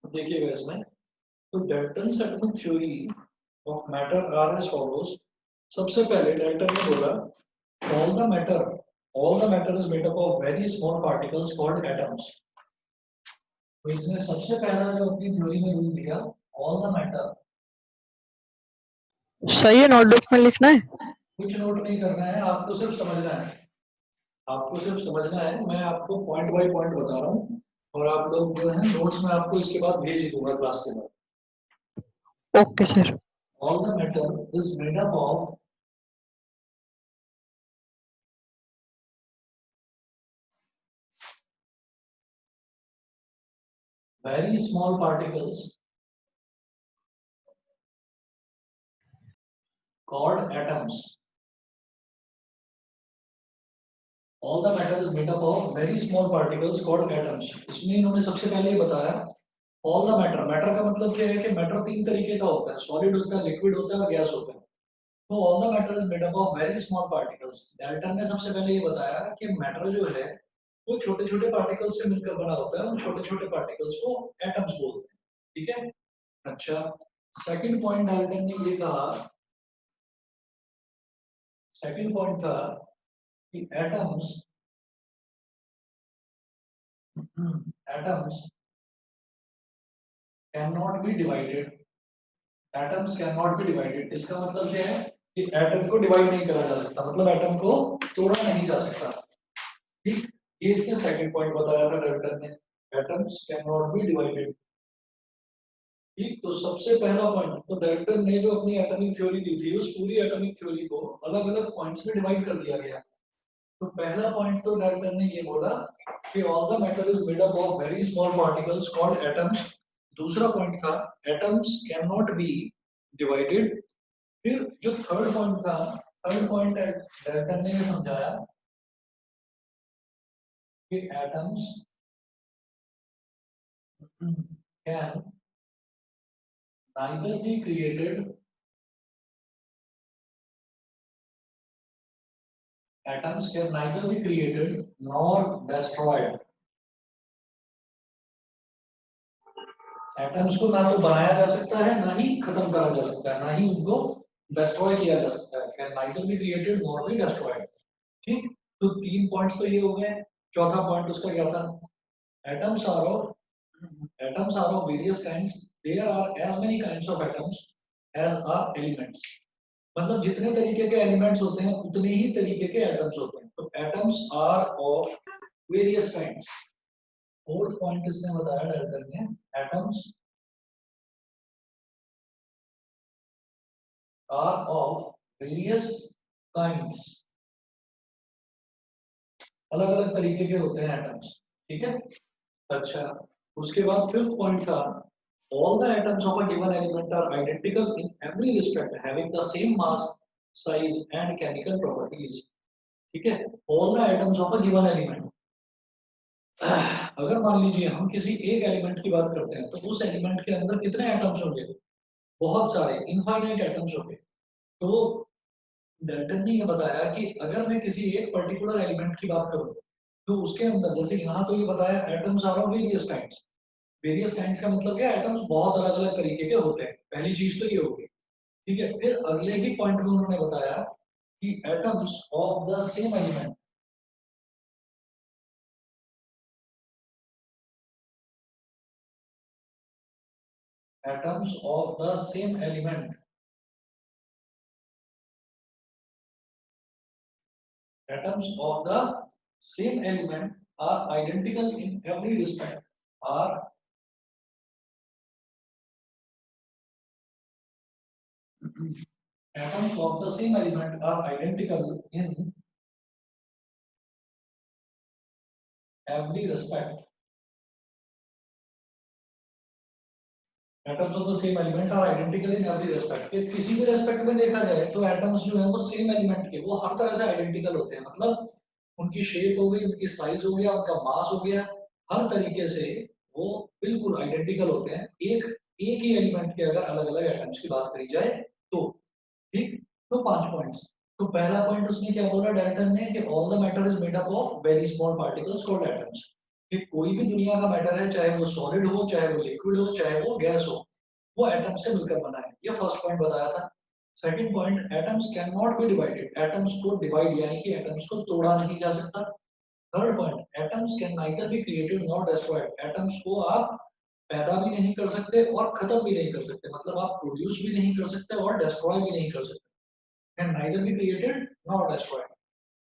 देखिएगा इसमें, तो Dalton's atomic theory of matter are as follows. सबसे पहले डाल्टन ने बोला all the matter all the matter is made up of very small particles called atoms। तो इसने सबसे पहला जो अपनी थ्योरी में रूल दिया, all the matter। सही है, नोटबुक में लिखना है। कुछ नोट नहीं करना है, आपको सिर्फ समझना है, आपको सिर्फ समझना है। मैं आपको पॉइंट बाय पॉइंट बता रहा हूँ, और आप लोग जो है नोट्स में आपको इसके बाद भेज दूंगा क्लास के बाद। Okay sir. all the matter is made up of very small particles called atoms। all the matter is made up of very small particles called atoms। इसमें इन्होंने सबसे पहले ये बताया all the matter। मैटर का मतलब क्या है कि मैटर तीन तरीके का होता है, सॉलिड होता है, लिक्विड होता है और गैस होता है। तो all the matter is made up of very small particles। Dalton ने सबसे पहले ये बताया कि मैटर जो है वो छोटे छोटे पार्टिकल्स से मिलकर बना होता है, उन छोटे छोटे पार्टिकल्स को एटम्स बोलते हैं। ठीक है। अच्छा, सेकंड पॉइंट डाल्टन ने ये कहा, सेकंड पॉइंट था कि atoms atoms can not B divided. Atoms can not B divided, इसका मतलब क्या है कि एटम को डिवाइड नहीं करा जा सकता, मतलब एटम को तोड़ा नहीं जा सकता। ठीक, ये इसने सेकंड पॉइंट बताया था डाल्टन ने, atoms can not B divided. ठीक, तो सबसे पहला पॉइंट तो डाल्टन ने जो अपनी एटॉमिक थ्योरी दी थी, उस पूरी एटॉमिक थ्योरी को अलग अलग पॉइंट्स में डिवाइड कर दिया गया। तो पहला पॉइंट तो डाल्टन ने ये बोला कि all the matter is made up of very small particles called atoms. दूसरा पॉइंट था atoms can not B divided. फिर जो थर्ड पॉइंट था, थर्ड पॉइंट डाल्टन ने ये समझाया कि atoms can neither be created, atoms can neither be created nor destroyed। Atoms को ना तो बनाया जा सकता है, ना ही खत्म करा जा सकता है, ना ही उनको डिस्ट्रॉय किया जा सकता है। Can neither be created nor be destroyed. ठीक, तो तीन पॉइंट्स तो ये हो गए। चौथा पॉइंट उसका क्या था, atoms are of various kinds, there are as many kinds of atoms as are elements. मतलब जितने तरीके के एलिमेंट्स होते हैं उतने ही तरीके के एटम्स होते हैं। तो atoms are of various kinds. Fourth point इसने बताया डाल्टन ने, atoms are of various kinds। अलग अलग तरीके के होते हैं एटम्स। ठीक है। अच्छा, उसके बाद फिफ्थ पॉइंट था all the atoms of a given element are identical in every respect having the same mass, size and chemical properties। ठीक है, all the atoms of a given element। अगर मान लीजिए हम किसी एक एलिमेंट की बात करते हैं तो उस एलिमेंट के अंदर कितने एटम्स होंगे, बहुत सारे, इनफाइनाइट एटम्स होंगे। तो डाल्टन ने ये बताया कि अगर मैं किसी एक पर्टिकुलर एलिमेंट की बात करूं तो उसके अंदर, जैसे यहाँ तो ये बताया atoms are of various kinds. Various kinds का मतलब क्या है, एटम्स बहुत अलग अलग तरीके के होते हैं। पहली चीज तो ये होगी। ठीक है, फिर अगले ही पॉइंट में उन्होंने बताया कि atoms of the same element, atoms of the same element, atoms of the same element are identical in every respect, are atoms of the same element are identical in every respect। atoms of the same element are identical in every respect। कि किसी भी respect में देखा जाए तो atoms जो है वो सेम एलिमेंट के वो हर तरह से आइडेंटिकल होते हैं। मतलब उनकी शेप हो गई, उनकी साइज हो गया, उनका मास हो गया, हर तरीके से वो बिल्कुल आइडेंटिकल होते हैं। एक एक ही एलिमेंट के अगर अलग अलग एटम्स की बात करी जाए तो। ठीक, तो पांच पॉइंट्स। तो पहला पॉइंट उसने क्या बोला डाल्टन ने कि all the matter is made up of very small particles called atoms. कि कोई भी दुनिया का मैटर है, चाहे वो सॉलिड हो, चाहे वो लिक्विड हो, चाहे वो गैस हो, वो एटम से मिलकर बना है। ये फर्स्ट पॉइंट बताया था। Second point, atoms can not B divided, atoms को डिवाइड यानी कि एटम्स को तोड़ा नहीं जा सकता। Third point, atoms can neither be created not destroyed, atoms को आप पैदा भी नहीं कर सकते और खत्म भी नहीं कर सकते, मतलब आप प्रोड्यूस भी नहीं कर सकते और डिस्ट्रॉय भी नहीं कर सकते। Can neither be created not destroyed.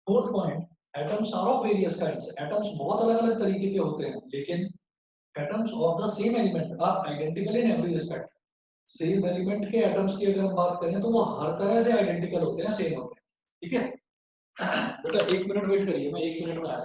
Fourth point, atoms are of various kinds, atoms बहुत अलग अलग तरीके के होते हैं, लेकिन atoms of the same element are identical in every respect. Same element के एटम्स की अगर हम बात करें तो वो हर तरह से आइडेंटिकल होते हैं, सेम होते हैं। ठीक है बेटा, 1 मिनट वेट करिए, मैं 1 मिनट में आया।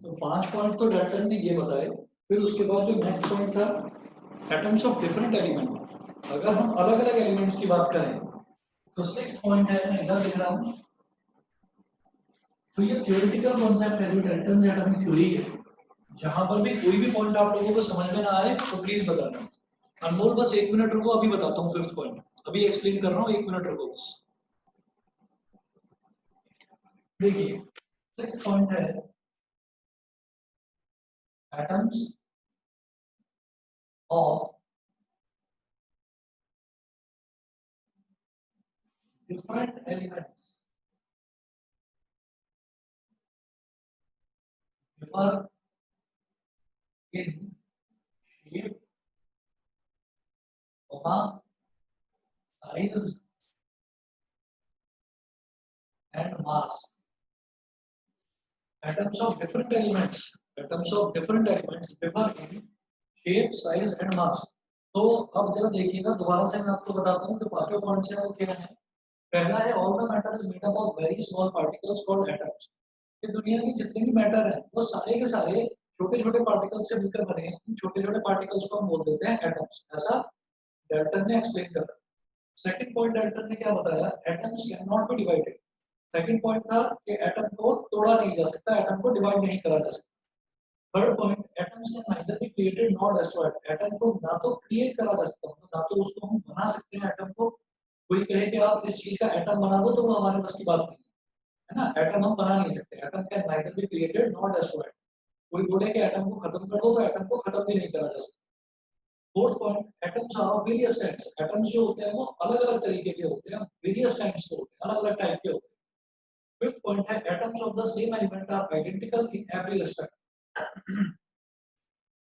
तो 5 पॉइंट तो डॉक्टर ने ये बताए। फिर उसके बाद जो नेक्स्ट पॉइंट था, एटम्स ऑफ डिफरेंट एलिमेंट। अगर हम अलग अलग एलिमेंट्स की बात करें तो 6 पॉइंट है, मैं इधर लिख रहा हूँ। तो ये थ्योरेटिकल कॉन्सेप्ट है, जो डाल्टन्स एटॉमिक थ्योरी है। जहां पर भी कोई भी पॉइंट आप लोगों को समझ में ना आए तो प्लीज बताना। अनमोल बस 1 मिनट रुको, अभी बताता हूँ फिफ्थ पॉइंट, अभी एक्सप्लेन कर रहा हूँ, 1 मिनट रुको बस। देखिए 6 पॉइंट है, atoms of different elements differ in shape, size and mass. Atoms of different elements, atoms of different elements differ in shape, size and mass. तो अब जरा देखिएगा, दोबारा से मैं आपको बताता हूँ कि पांचों पॉइंट्स हैं वो क्या है। पहला है, all the matter is made up of very small particles called atoms. कि दुनिया के जितने भी मैटर हैं वो सारे के सारे छोटे छोटे पार्टिकल्स से मिलकर बने हैं। छोटे छोटे पार्टिकल्स को हम बोल देते हैं एटम्स। ऐसा डाल्टन ने एक्सप्लेन करा। सेकंड पॉइंट डाल्टन ने क्या बताया, atoms can not B divided. Second point था कि एटम को तोड़ा नहीं जा सकता, एटम को डिवाइड नहीं करा जा सकता। Third point, atoms can neither be created not destroyed, atom को ना तो क्रिएट करा जा सकता, मतलब ना तो उसको हम बना सकते हैं एटम को। कोई कहे कि आप इस चीज का एटम बना दो तो वो हमारे बस की बात नहीं है ना, एटम हम बना नहीं सकते। Atom can neither be created not destroyed. कोई बोले कि एटम को खत्म कर दो तो एटम को खत्म भी नहीं करा जा सकता। Fourth point, atoms are of various kinds, atoms जो होते हैं वो अलग अलग तरीके के होते हैं, वेरियस काइंड्स के होते हैं, अलग अलग टाइप के होते हैं। फिफ्थ पॉइंट है, atoms of the same element are identical in every respect.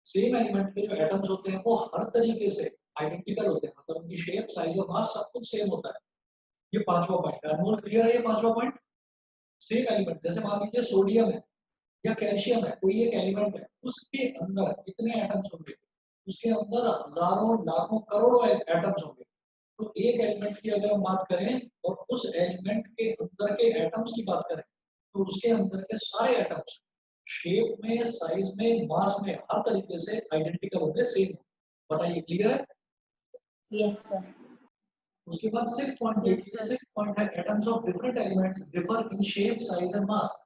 Same element के जो एटम्स होते हैं वो हर तरीके से आइडेंटिकल होते हैं, मतलब उनकी शेप, साइज और मास सब कुछ सेम होता है। ये पांचवा पॉइंट है। अनमोल क्लियर है ये पांचवा पॉइंट? सेम एलिमेंट, जैसे मान लीजिए सोडियम है या कैल्शियम है, कोई एक एलिमेंट है, उसके अंदर कितने एटम्स होंगे? उसके अंदर हजारों लाखों करोड़ों एटम्स होंगे। तो एक एलिमेंट की अगर हम बात करें और उस एलिमेंट के अंदर के एटम्स की बात करें तो उसके अंदर के सारे एटम्स शेप में, साइज में, मास में हर तरीके से आइडेंटिकल होंगे, सेम। बताइए क्लियर है? Yes sir. उसके बाद सिक्स पॉइंट देखिए, सिक्स पॉइंट है, atoms of different elements differ in shape, size and mass.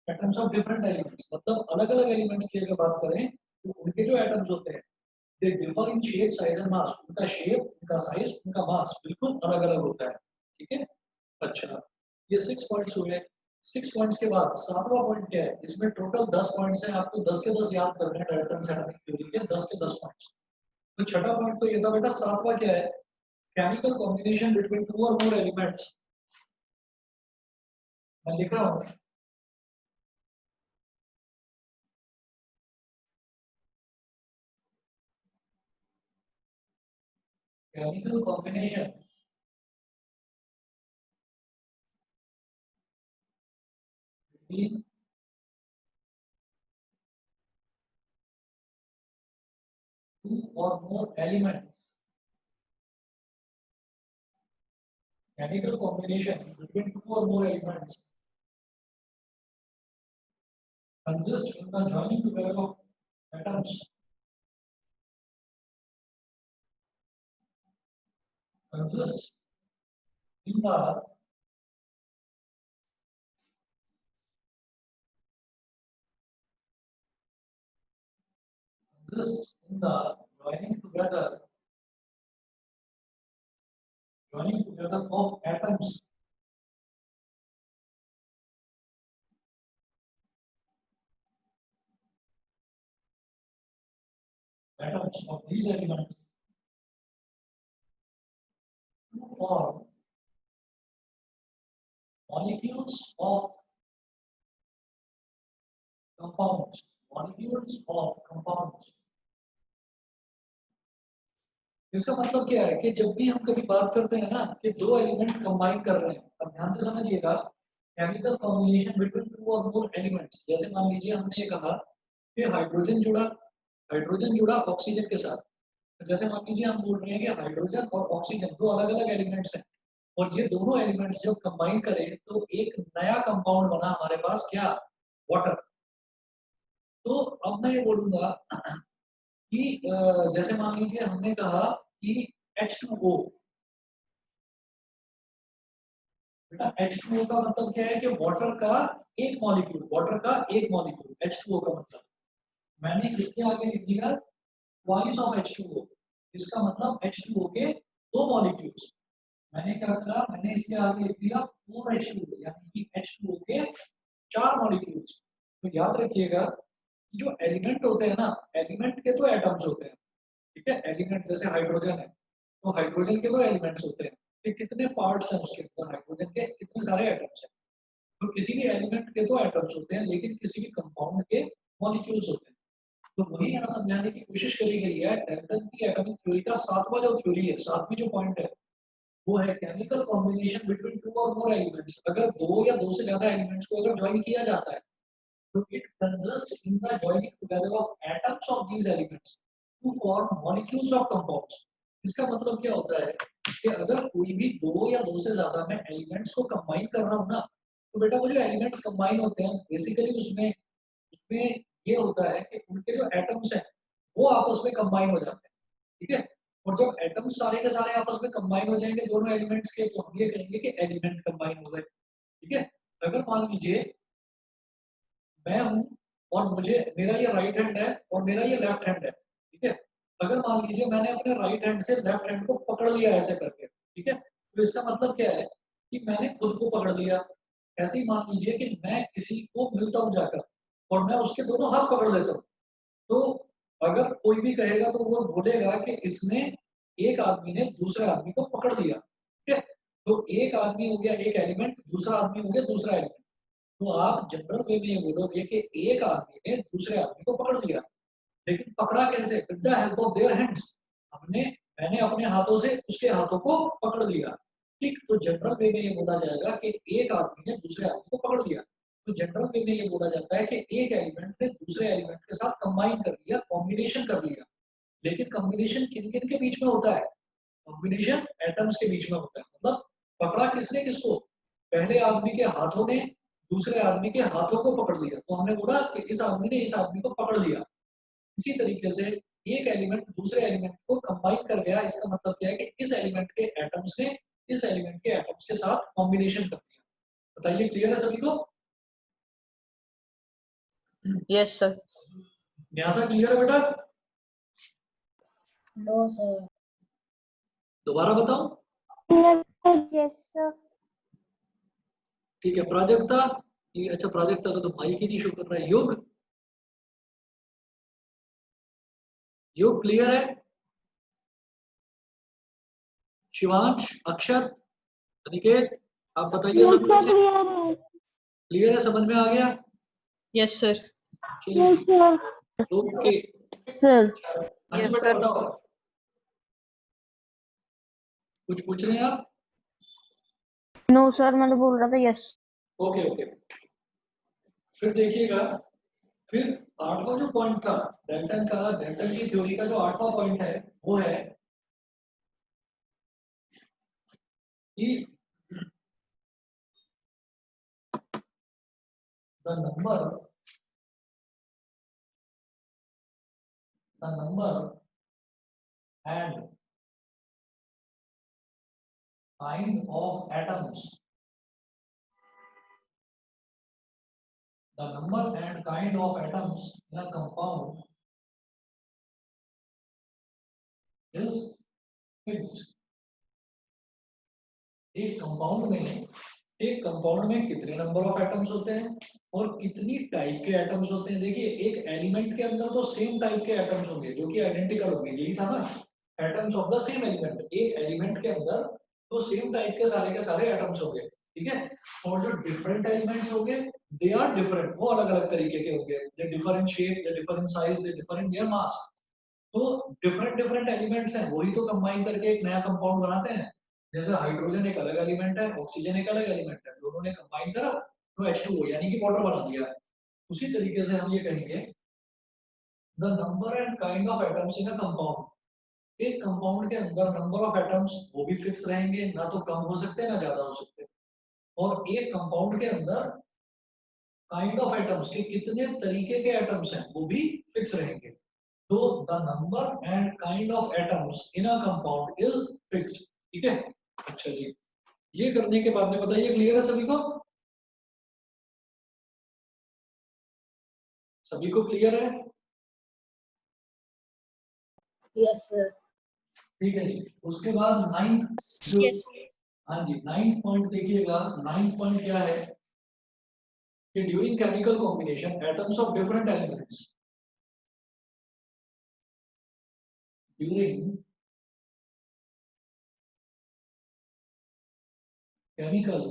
Atoms of different elements मतलब अलग अलग एलिमेंट्स की अगर बात करें तो उनके जो एटम्स होते हैं they differ in shape, size and mass. उनका शेप, उनका साइज, उनका मास बिल्कुल अलग अलग होता है। ठीक है, अच्छा, ये 6 पॉइंट्स हुए। 6 पॉइंट्स के बाद सातवां पॉइंट क्या है? इसमें टोटल 10 पॉइंट्स हैं, आपको 10 के 10 याद करने हैं डाल्टन एटॉमिक थ्योरी के, 10 के 10 पॉइंट्स। तो छठा पॉइंट तो ये था बेटा। सातवां क्या है? केमिकल कॉम्बिनेशन बिटवीन टू और मोर एलिमेंट्स। मैं लिख रहा हूँ, chemical combination between two or more elements. Chemical combination between two or more elements consists in the joining together of atoms. Consists in the joining together of atoms. Atoms of these elements to form molecules of compounds. Molecules of compounds. इसका मतलब क्या है कि जब भी हम कभी बात करते हैं ना कि दो एलिमेंट कंबाइन कर रहे हैं, अब ध्यान से समझिएगा, केमिकल कॉम्बिनेशन बिटवीन टू और मोर एलिमेंट्स। जैसे मान लीजिए हमने ये कहा कि हाइड्रोजन जुड़ा ऑक्सीजन के साथ। तो जैसे मान लीजिए हम बोल रहे हैं कि हाइड्रोजन और ऑक्सीजन दो अलग अलग एलिमेंट्स हैं, और ये दोनों एलिमेंट्स जब कंबाइन करें तो एक नया कंपाउंड बना हमारे पास, क्या? वाटर। तो अब मैं ये बोलूंगा कि जैसे मान लीजिए हमने कहा कि H2O। बेटा H2O का मतलब क्या है कि वाटर का एक मॉलिक्यूल H2O का मतलब मैंने इसके आगे लिख दिया ट्वाइस ऑफ H2O। इसका मतलब H2O के दो मॉलिक्यूल्स। मैंने क्या करा, मैंने इसके आगे लिख दिया 4H2O, यानी कि H2O के 4 मॉलिक्यूल्स। तो याद रखिएगा जो एलिमेंट होते हैं ना, एलिमेंट के तो एटम्स होते हैं, ठीक है। एलिमेंट जैसे हाइड्रोजन है, तो हाइड्रोजन के तो एलिमेंट्स होते हैं, कि कितने पार्ट्स हैं उसके अंदर, हाइड्रोजन के कितने सारे एटम्स हैं। तो किसी भी एलिमेंट के तो एटम्स होते हैं, लेकिन किसी भी कंपाउंड के मॉलिक्यूल्स होते हैं। तो वही यहाँ समझाने की कोशिश करी गई है। डैल्टन की एटॉमिक थ्योरी का सातवां जो थ्योरी है, सातवीं जो पॉइंट है, वो है केमिकल कॉम्बिनेशन बिटवीन टू और मोर एलिमेंट्स। अगर दो या दो से ज्यादा एलिमेंट्स को अगर ज्वाइन किया जाता है तो it consists in the joining together of atoms of these elements to form molecules of compounds। इसका मतलब क्या होता है कि अगर कोई भी दो या दो से ज्यादा मैं एलिमेंट्स को कंबाइन कर रहा हूँ ना, तो बेटा वो जो एलिमेंट्स कंबाइन होते हैं बेसिकली उसमें उसमें ये होता है कि उनके जो एटम्स हैं वो आपस में कंबाइन हो जाते हैं, ठीक है। और जब एटम्स सारे के सारे आपस में कंबाइन हो जाएंगे दोनों एलिमेंट्स के, तो हम ये कहेंगे कि एलिमेंट कंबाइन हो गए, ठीक है। अगर मान लीजिए मैं हूं और मुझे, मेरा ये राइट हैंड है और मेरा ये लेफ्ट हैंड है, ठीक है। अगर मान लीजिए मैंने अपने राइट हैंड से लेफ्ट हैंड को पकड़ लिया ऐसे करके, ठीक है, तो इसका मतलब क्या है कि मैंने खुद को पकड़ लिया। ऐसे ही मान लीजिए कि मैं किसी को मिलता हूँ जाकर और मैं उसके दोनों हाथ पकड़ लेता हूँ, तो अगर कोई भी कहेगा तो वो बोलेगा कि इसने, एक आदमी ने दूसरे आदमी को पकड़ लिया, ठीक है। तो एक आदमी हो गया एक एलिमेंट, दूसरा आदमी हो गया दूसरा एलिमेंट। तो आप जनरल वे में ये बोलोगे कि एक आदमी ने दूसरे आदमी को पकड़ लिया, लेकिन पकड़ा कैसे? With the help of their hands. मैंने अपने हाथों से उसके हाथों को पकड़ लिया, ठीक। तो जनरल वे में ये बोला जाएगा कि एक आदमी ने दूसरे आदमी को पकड़ लिया। तो जनरल वे में ये बोला जाता है कि एक एलिमेंट ने दूसरे एलिमेंट के साथ कंबाइन कर लिया, कॉम्बिनेशन कर लिया। लेकिन कॉम्बिनेशन किन किन के बीच में होता है? कॉम्बिनेशन एटम्स के बीच में होता है। मतलब पकड़ा किसने किसको? पहले आदमी के हाथों ने दूसरे आदमी के हाथों को पकड़ लिया, तो हमने बोला कि इस आदमी ने इस आदमी को पकड़ लिया। इसी तरीके से एक एलिमेंट दूसरे एलिमेंट को कंबाइन कर गया, इसका मतलब क्या है कि इस एलिमेंट के एटम्स ने इस एलिमेंट के एटम्स के साथ कॉम्बिनेशन कर दिया। बताइए, क्लियर है सभी को? Yes sir. न्यासा क्लियर है बेटा? No sir. दोबारा बताऊं? Yes sir. ठीक है। प्राजक्ता, ये अच्छा, प्राजक्ता का तो माइक ही नहीं शो कर रहा है। योग क्लियर है? शिवांश, अक्षत, अनिकेत, आप बताइए सब कुछ क्लियर है, समझ में आ गया? Yes sir. Okay sir. अच्छा बेटा बताओ, कुछ पूछ रहे हैं आप? नो सर, मैंने बोल रहा था यस। Okay okay. फिर देखिएगा, फिर आठवां जो पॉइंट था डेल्टन का, डेल्टन की थ्योरी का जो आठवां पॉइंट है वो है कि the number and kind of atoms, the number and kind of atoms in a compound is fixed. एक कंपाउंड में कितने नंबर ऑफ एटम्स होते हैं और कितनी टाइप के एटम्स होते हैं। देखिए एक एलिमेंट के अंदर तो सेम टाइप के एटम्स होंगे जो कि आइडेंटिकल होंगे, यही था ना, atoms of the same element. एक एलिमेंट के अंदर तो सेम टाइप के सारे एटम्स होंगे, ठीक है। और जो डिफरेंट एलिमेंट्स होंगे दे आर डिफरेंट, वो अलग अलग तरीके के होंगे, they different shape, they different size, they different their mass. तो डिफरेंट डिफरेंट एलिमेंट्स हैं, वही तो कंबाइन करके एक नया कंपाउंड बनाते हैं। जैसे हाइड्रोजन एक अलग एलिमेंट है, ऑक्सीजन एक अलग एलिमेंट है, दोनों ने कंबाइन करा तो H2O यानी कि वाटर बना दिया। उसी तरीके से हम ये कहेंगे the number and kind of atoms in a compound. एक कंपाउंड के अंदर नंबर ऑफ एटम्स वो भी फिक्स रहेंगे, ना तो कम हो सकते ना ज्यादा हो सकते। और एक कंपाउंड के अंदर काइंड ऑफ एटम्स के कितने तरीके के एटम्स हैं वो भी फिक्स रहेंगे। तो the number and kind of atoms in a compound is fixed, ठीक है। अच्छा जी, ये करने के बाद में बताइए क्लियर है सभी को? सभी को क्लियर है? Yes, sir. ठीक है जी। उसके बाद नाइन्थ जो, Yes. हाँ जी, नाइन्थ पॉइंट देखिएगा। नाइन्थ पॉइंट क्या है कि during chemical combination atoms of different elements, during chemical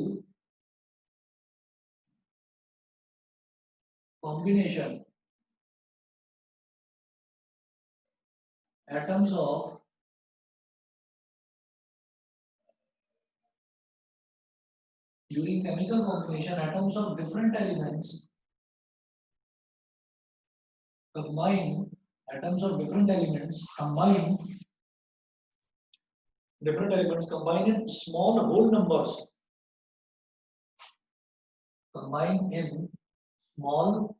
combination atoms of during chemical combination atoms of different elements combine, atoms of different elements combine, different elements combine in small whole numbers, combine in small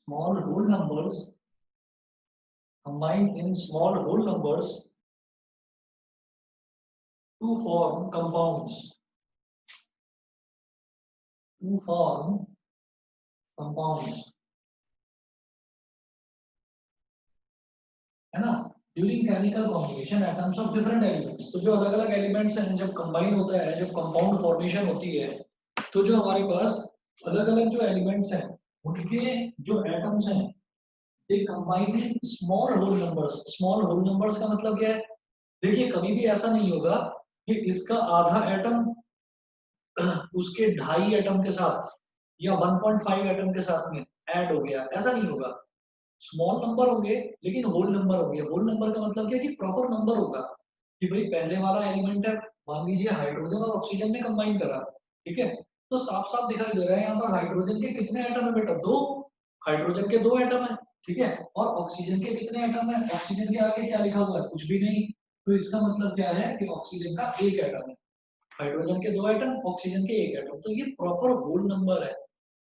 whole numbers, combine in small whole numbers to form compounds, to form compounds, है ना। During chemical combination atoms of different elements, तो जो अलग अलग elements हैं जब combine होता है, जब कंपाउंड फॉर्मेशन होती है, तो जो हमारे पास अलग अलग जो एलिमेंट्स हैं उनके जो एटम्स हैं they combine in small whole numbers. Small whole numbers का मतलब क्या है? देखिए कभी भी ऐसा नहीं होगा कि इसका आधा एटम उसके 2.5 एटम के साथ या 1.5 एटम के साथ में ऐड हो गया, ऐसा नहीं होगा। स्मॉल नंबर होंगे लेकिन होल नंबर होंगे। होल नंबर का मतलब क्या है कि प्रॉपर नंबर होगा कि भाई पहले वाला एलिमेंट है, मान लीजिए हाइड्रोजन और ऑक्सीजन ने कंबाइन करा, ठीक है, तो साफ साफ दिखाई दे रहा है यहाँ पर हाइड्रोजन के कितने एटम है बेटा? 2। हाइड्रोजन के 2 एटम है, ठीक है। और ऑक्सीजन के कितने एटम है? ऑक्सीजन के आगे क्या लिखा हुआ है? कुछ भी नहीं। तो इसका मतलब क्या है कि ऑक्सीजन का 1 एटम है, हाइड्रोजन के 2 एटम, ऑक्सीजन के 1 एटम। तो ये प्रॉपर होल नंबर है,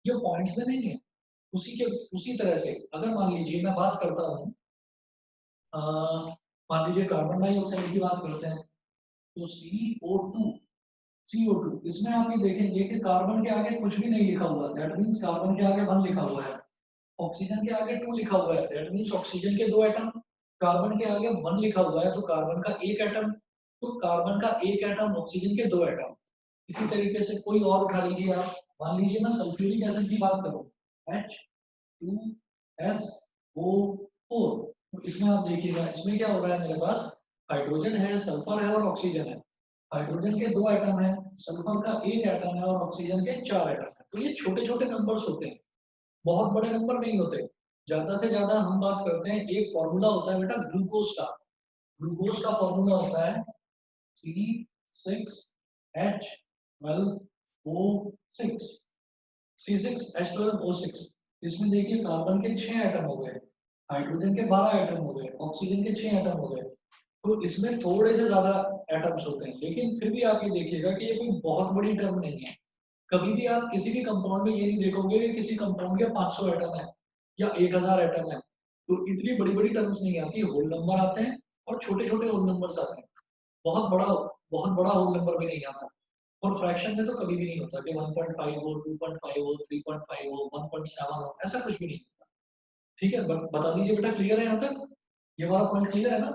ये पॉइंट्स में नहीं है। उसी तरह से अगर मान लीजिए मैं बात करता हूँ, मान लीजिए कार्बन डाइऑक्साइड की बात करते हैं, तो CO2 इसमें आप ये देखेंगे कि कार्बन के आगे कुछ भी नहीं लिखा हुआ, दैट मींस कार्बन के आगे 1 लिखा हुआ है। ऑक्सीजन के आगे 2 लिखा हुआ है, दैट मींस ऑक्सीजन के 2 एटम। कार्बन के आगे 1 लिखा हुआ है तो कार्बन का 1 एटम, तो कार्बन का 1 एटम, ऑक्सीजन के 2 एटम। इसी तरीके से कोई और उठा लीजिए आप, मान लीजिए मैं सल्फ्यूरिक एसिड की बात करूं, H2SO4, तो इसमें आप देखिएगा इसमें क्या हो रहा है, मेरे पास हाइड्रोजन है, सल्फर है और ऑक्सीजन है। हाइड्रोजन के 2 एटम है, सल्फर का 1 एटम है और ऑक्सीजन के 4 एटम है। तो ये छोटे छोटे नंबर्स होते हैं, बहुत बड़े नंबर नहीं होते। ज्यादा से ज्यादा हम बात करते हैं, एक फॉर्मूला होता है बेटा ग्लूकोज का। ग्लूकोज का फॉर्मूला होता है C6H12 12O6 C6H12O6। इसमें देखिए कार्बन के 6 एटम हो गए, हाइड्रोजन के 12 एटम हो गए, ऑक्सीजन के 6 एटम हो गए। तो इसमें थोड़े से ज्यादा एटम्स होते हैं, लेकिन फिर भी आप ये देखिएगा कि ये कोई बहुत बड़ी टर्म नहीं है। कभी भी आप किसी भी कंपाउंड में ये नहीं देखोगे कि किसी कंपाउंड के 500 एटम है या 1000 एटम है। तो इतनी बड़ी बड़ी टर्म्स नहीं आती, होल नंबर आते हैं और छोटे छोटे होल नंबर्स आते हैं। बहुत बड़ा होल नंबर भी नहीं आता। और फ्रैक्शन में तो कभी भी नहीं होता कि 1.5 हो, 2.5 हो, 3.5 हो, 1.7 हो, ऐसा कुछ भी नहीं होता। ठीक है, बता दीजिए बेटा, क्लियर है यहाँ तक? ये वाला पॉइंट क्लियर है ना?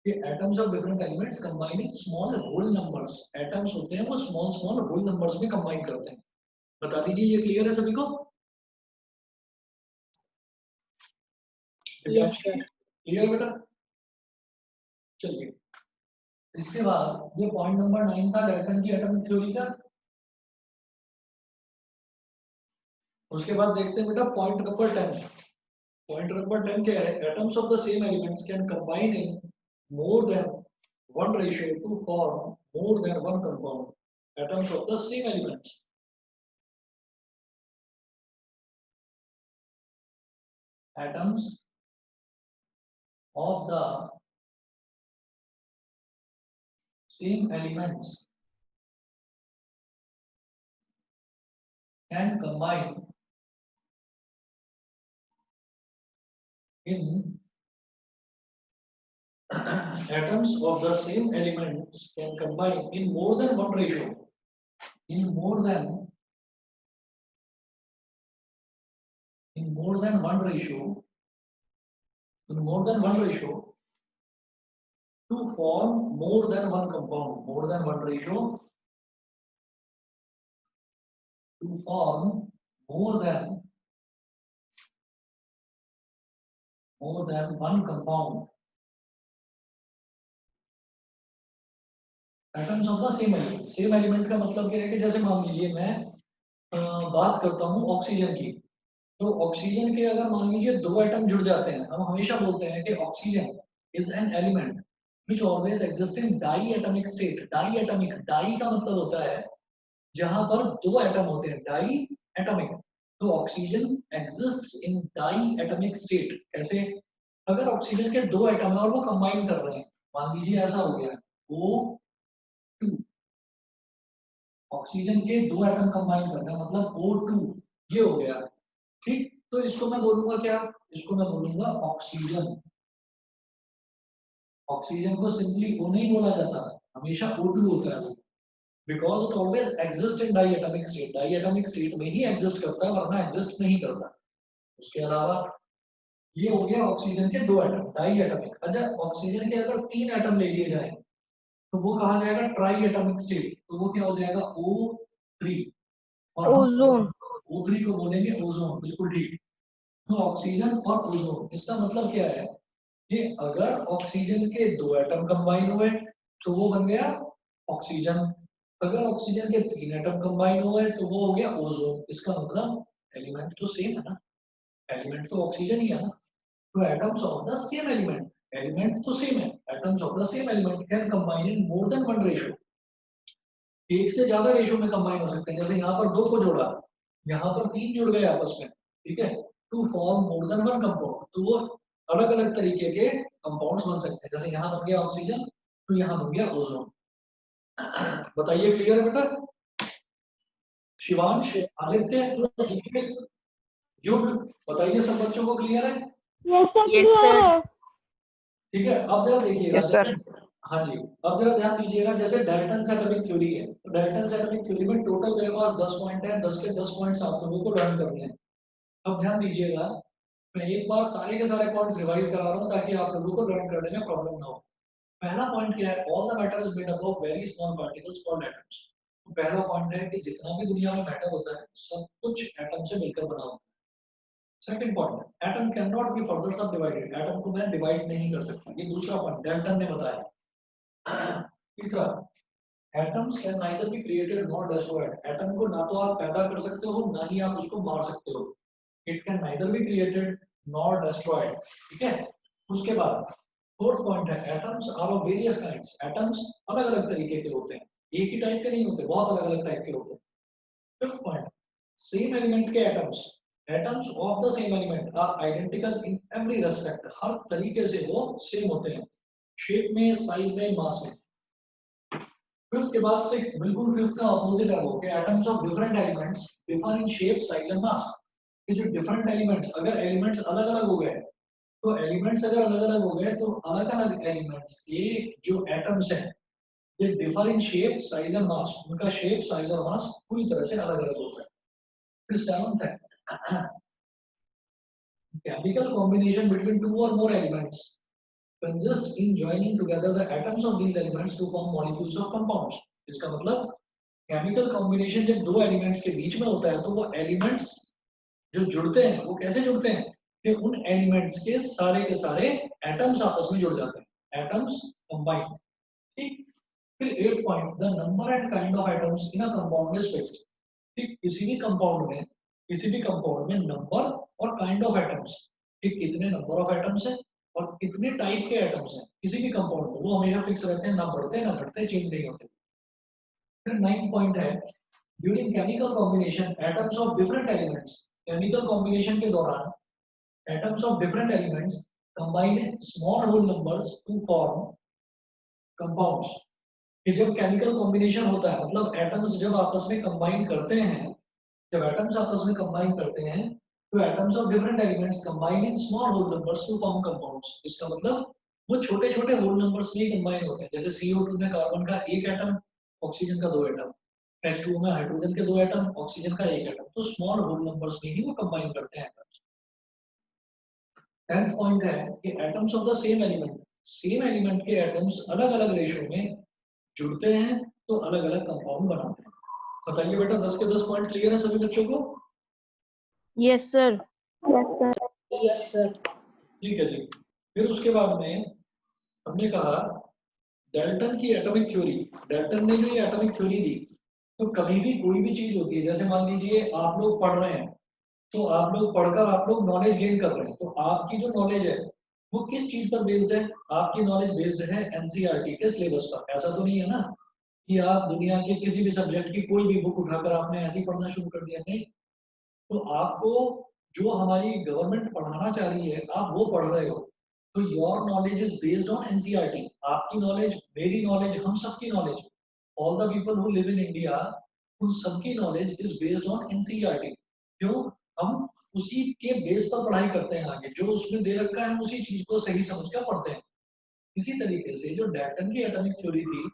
कि atoms of different elements combine in small whole numbers। atoms होते हैं वो small small whole numbers में combine करते हैं। बता दीजिए, ये क्लियर है सभी को? Yes, sir. क्लियर बेटा? चलिए, इसके बाद ये पॉइंट नंबर 9 था डाल्टन की एटॉमिक थ्योरी का। उसके बाद देखते हैं बेटा पॉइंट नंबर 10। पॉइंट नंबर 10 क्या है? Atoms of the same elements can combine in more than one ratio two form more than one compound. Atoms of the same elements, atoms of the same elements can combine in atoms of the same elements can combine in more than one ratio, in more than one ratio, in more than one ratio to form more than one compound, more than one ratio to form more than one compound। Atoms of the same element, same element का मतलब क्या है कि जैसे मान लीजिए मैं बात करता हूँ ऑक्सीजन की। तो ऑक्सीजन के अगर मान लीजिए दो एटम जुड़ जाते हैं, हम हमेशा बोलते हैं कि oxygen is an element which always exist in diatomic state. Diatomic, di का मतलब होता है जहां पर दो एटम होते हैं, डाई एटॉमिक। तो ऑक्सीजन एग्जिस्ट्स इन डाई एटॉमिक स्टेट। कैसे? अगर ऑक्सीजन के दो एटम है और वो कंबाइन कर रहे हैं, मान लीजिए ऐसा हो गया O2, ऑक्सीजन के दो एटम कंबाइन कर रहे हैं मतलब O2, ये हो गया। ठीक, तो इसको मैं बोलूंगा क्या? इसको मैं बोलूंगा ऑक्सीजन। ऑक्सीजन को सिंपली O नहीं बोला जाता, हमेशा O2 होता है, because it always exist in diatomic state. Diatomic state में ही एग्जिस्ट करता है, वरना एग्जिस्ट नहीं करता। उसके अलावा ये हो गया ऑक्सीजन के दो एटम, डाई एटॉमिक। अच्छा, ऑक्सीजन के अगर तीन एटम ले लिए जाए तो वो कहा जाएगा ट्राई एटॉमिक स्टेट। तो वो क्या हो जाएगा? O3। और Ozone. O3 को बोलेंगे ओजोन। बिल्कुल ठीक। तो ऑक्सीजन और ओजोन, इसका मतलब क्या है कि अगर ऑक्सीजन के दो एटम कंबाइन हुए तो वो बन गया ऑक्सीजन। अगर ऑक्सीजन के तीन एटम कंबाइन हुए तो वो हो गया ओजोन। इसका मतलब एलिमेंट तो सेम है ना, एलिमेंट तो ऑक्सीजन ही है ना। तो atoms of the same element, element तो सेम है, atoms of the same element can combine in more than one ratio. एक से ज्यादा रेशियो में कंबाइन हो सकते हैं। जैसे यहाँ पर दो को जोड़ा, यहाँ पर तीन जुड़ गए आपस में, ठीक है, to form more than one compound. तो वो अलग अलग तरीके के कंपाउंड्स बन सकते हैं। जैसे यहाँ बन गया ऑक्सीजन, तो यहाँ बन गया ओजोन। बताइए, क्लियर है बेटा? शिवांश, आदित्य, युग, बताइए सब बच्चों को क्लियर है? Yes, sir. ठीक है, अब जरा देखिएगा। Yes, sir. हाँ जी, अब जरा ध्यान दीजिएगा। जैसे डाल्टन एटॉमिक थ्योरी है, तो डाल्टन एटॉमिक थ्योरी में टोटल मेरे पास 10 पॉइंट है, 10 के 10 पॉइंट्स आप लोगों को लर्न करने हैं। अब ध्यान दीजिएगा, मैं एक बार सारे के सारे पॉइंट्स रिवाइज करा रहा हूँ ताकि आप लोगों को लर्न करने में प्रॉब्लम ना हो। पहला पॉइंट क्या है? All the matter is made up of very small particles called atoms. तो पहला पॉइंट है कि जितना भी दुनिया में मैटर होता है सब कुछ एटम से मिलकर बना होता है। Second point, atom can not be further सब डिवाइडेड। एटम को मैं डिवाइड नहीं कर सकता, ये दूसरा पॉइंट डाल्टन ने बताया। तीसरा, atoms can neither be created nor destroyed. Atom को ना तो आप पैदा कर सकते हो, ना ही आप उसको मार सकते हो। It can neither be created nor destroyed. ठीक है, उसके बाद फोर्थ पॉइंट है, atoms are of various kinds. Atoms अलग अलग तरीके के होते हैं। एक ही टाइप के नहीं होते, बहुत अलग अलग टाइप के होते हैं। फिफ्थ पॉइंट, सेम एलिमेंट के atoms of the same element are identical in every respect, हर तरीके से वो सेम होते हैं, शेप में, साइज में, मास में। फिफ्थ के बाद सिक्स्थ, बिल्कुल फिफ्थ का ऑपोजिट है वो कि atoms of different elements differ in shape, size and mass. ये जो डिफरेंट एलिमेंट्स, अगर एलिमेंट्स अलग अलग हो गए, तो एलिमेंट्स अगर अलग अलग हो गए तो अलग अलग एलिमेंट्स के जो एटम्स हैं ये differ in shape, size and mass, उनका शेप, साइज और मास पूरी तरह से अलग अलग होता है। फिर सेवंथ है chemical combination between two or more elements consist in joining together the atoms of these elements to form molecules of compounds। इसका मतलब केमिकल कॉम्बिनेशन जब दो एलिमेंट्स के बीच में होता है तो वो एलिमेंट्स जो जुड़ते हैं वो कैसे जुड़ते हैं कि उन एलिमेंट्स के सारे एटम्स आपस में जुड़ जाते हैं, एटम्स कंबाइन। ठीक। फिर eight point, the number and kind of atoms in a compound is fixed. ठीक, किसी भी कंपाउंड में नंबर और काइंड ऑफ एटम्स, ठीक, कितने नंबर ऑफ एटम्स हैं और कितने टाइप के एटम्स हैं किसी भी कंपाउंड में, वो हमेशा फिक्स रहते हैं, ना बढ़ते ना घटते, चेंज नहीं होते। फिर नाइन्थ पॉइंट है, during chemical combination atoms of different elements, chemical combination के दौरान atoms of different elements combine small whole numbers to form compounds. कि जब केमिकल कॉम्बिनेशन होता है, मतलब एटम्स जब आपस में कंबाइन करते हैं, जब एटम्स आपस में कंबाइन करते हैं तो atoms of different elements combine in small whole numbers to form compounds. इसका मतलब वो छोटे छोटे होल नंबर्स में ही कंबाइन होते हैं। जैसे CO2 में कार्बन का एक एटम, ऑक्सीजन का दो एटम, H2O में हाइड्रोजन के दो एटम, ऑक्सीजन का एक एटम, तो स्मॉल होल नंबर्स में ही वो कंबाइन करते हैं एटम्स। 10th पॉइंट है कि atoms of the same element के एटम्स अलग अलग रेशो में जुड़ते हैं तो अलग अलग कंपाउंड बनाते हैं। बताइए बेटा, 10 के 10 पॉइंट क्लियर है सभी बच्चों को? Yes sir. Yes sir. ठीक है जी। फिर उसके बाद में हमने कहा डाल्टन की एटॉमिक थ्योरी। डाल्टन ने जो ये एटॉमिक थ्योरी दी, तो कभी भी कोई भी चीज होती है, जैसे मान लीजिए आप लोग पढ़ रहे हैं, तो आप लोग पढ़कर आप लोग नॉलेज गेन कर रहे हैं, तो आपकी जो नॉलेज है वो किस चीज पर बेस्ड है? आपकी नॉलेज बेस्ड है एनसीईआरटी के सिलेबस पर। ऐसा तो नहीं है ना कि आप दुनिया के किसी भी सब्जेक्ट की कोई भी बुक उठाकर आपने ऐसे ही पढ़ना शुरू कर दिया, नहीं। तो आपको जो हमारी गवर्नमेंट पढ़ाना चाह रही है आप वो पढ़ रहे हो, तो your knowledge is based on NCERT. आपकी नॉलेज, मेरी नॉलेज, हम सबकी knowledge, all the people who live in India, उन सबकी knowledge is based on NCERT. क्यों? हम उसी के बेस पर पढ़ाई करते हैं, आगे जो उसमें दे रखा है हम उसी चीज को सही समझ कर पढ़ते हैं। इसी तरीके से जो डाल्टन की एटॉमिक थ्योरी थी,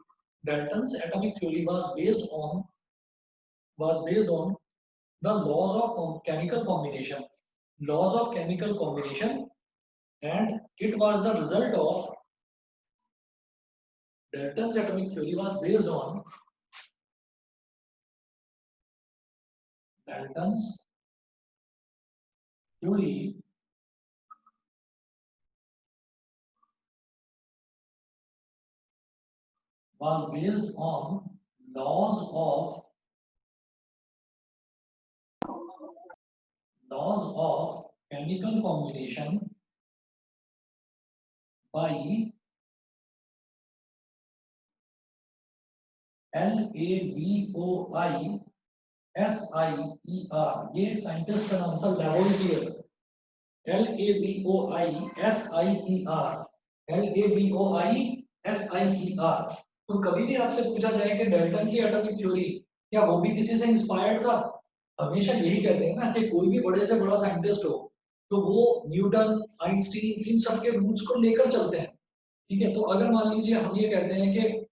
Dalton's atomic theory was based on the laws of chemical combination, and it was the result of Dalton's atomic theory was based on Dalton's theory was based on laws of chemical combination by LAVOI SIER। ये एक scientist का नाम था, लेवोइजियर। LAVOISIER। तो कभी भी आपसे पूछा जाए कि डाल्टन की एटॉमिक थ्योरी क्या वो भी किसी से इंस्पायर्ड था? हमेशा यही कहते हैं ना कि कोई भी बड़े से बड़ा साइंटिस्ट हो तो वो न्यूटन, आइंस्टीन, इन सब के रूल्स को लेकर चलते हैं। ठीक है, तो अगर मान लीजिए हम ये कहते हैं कि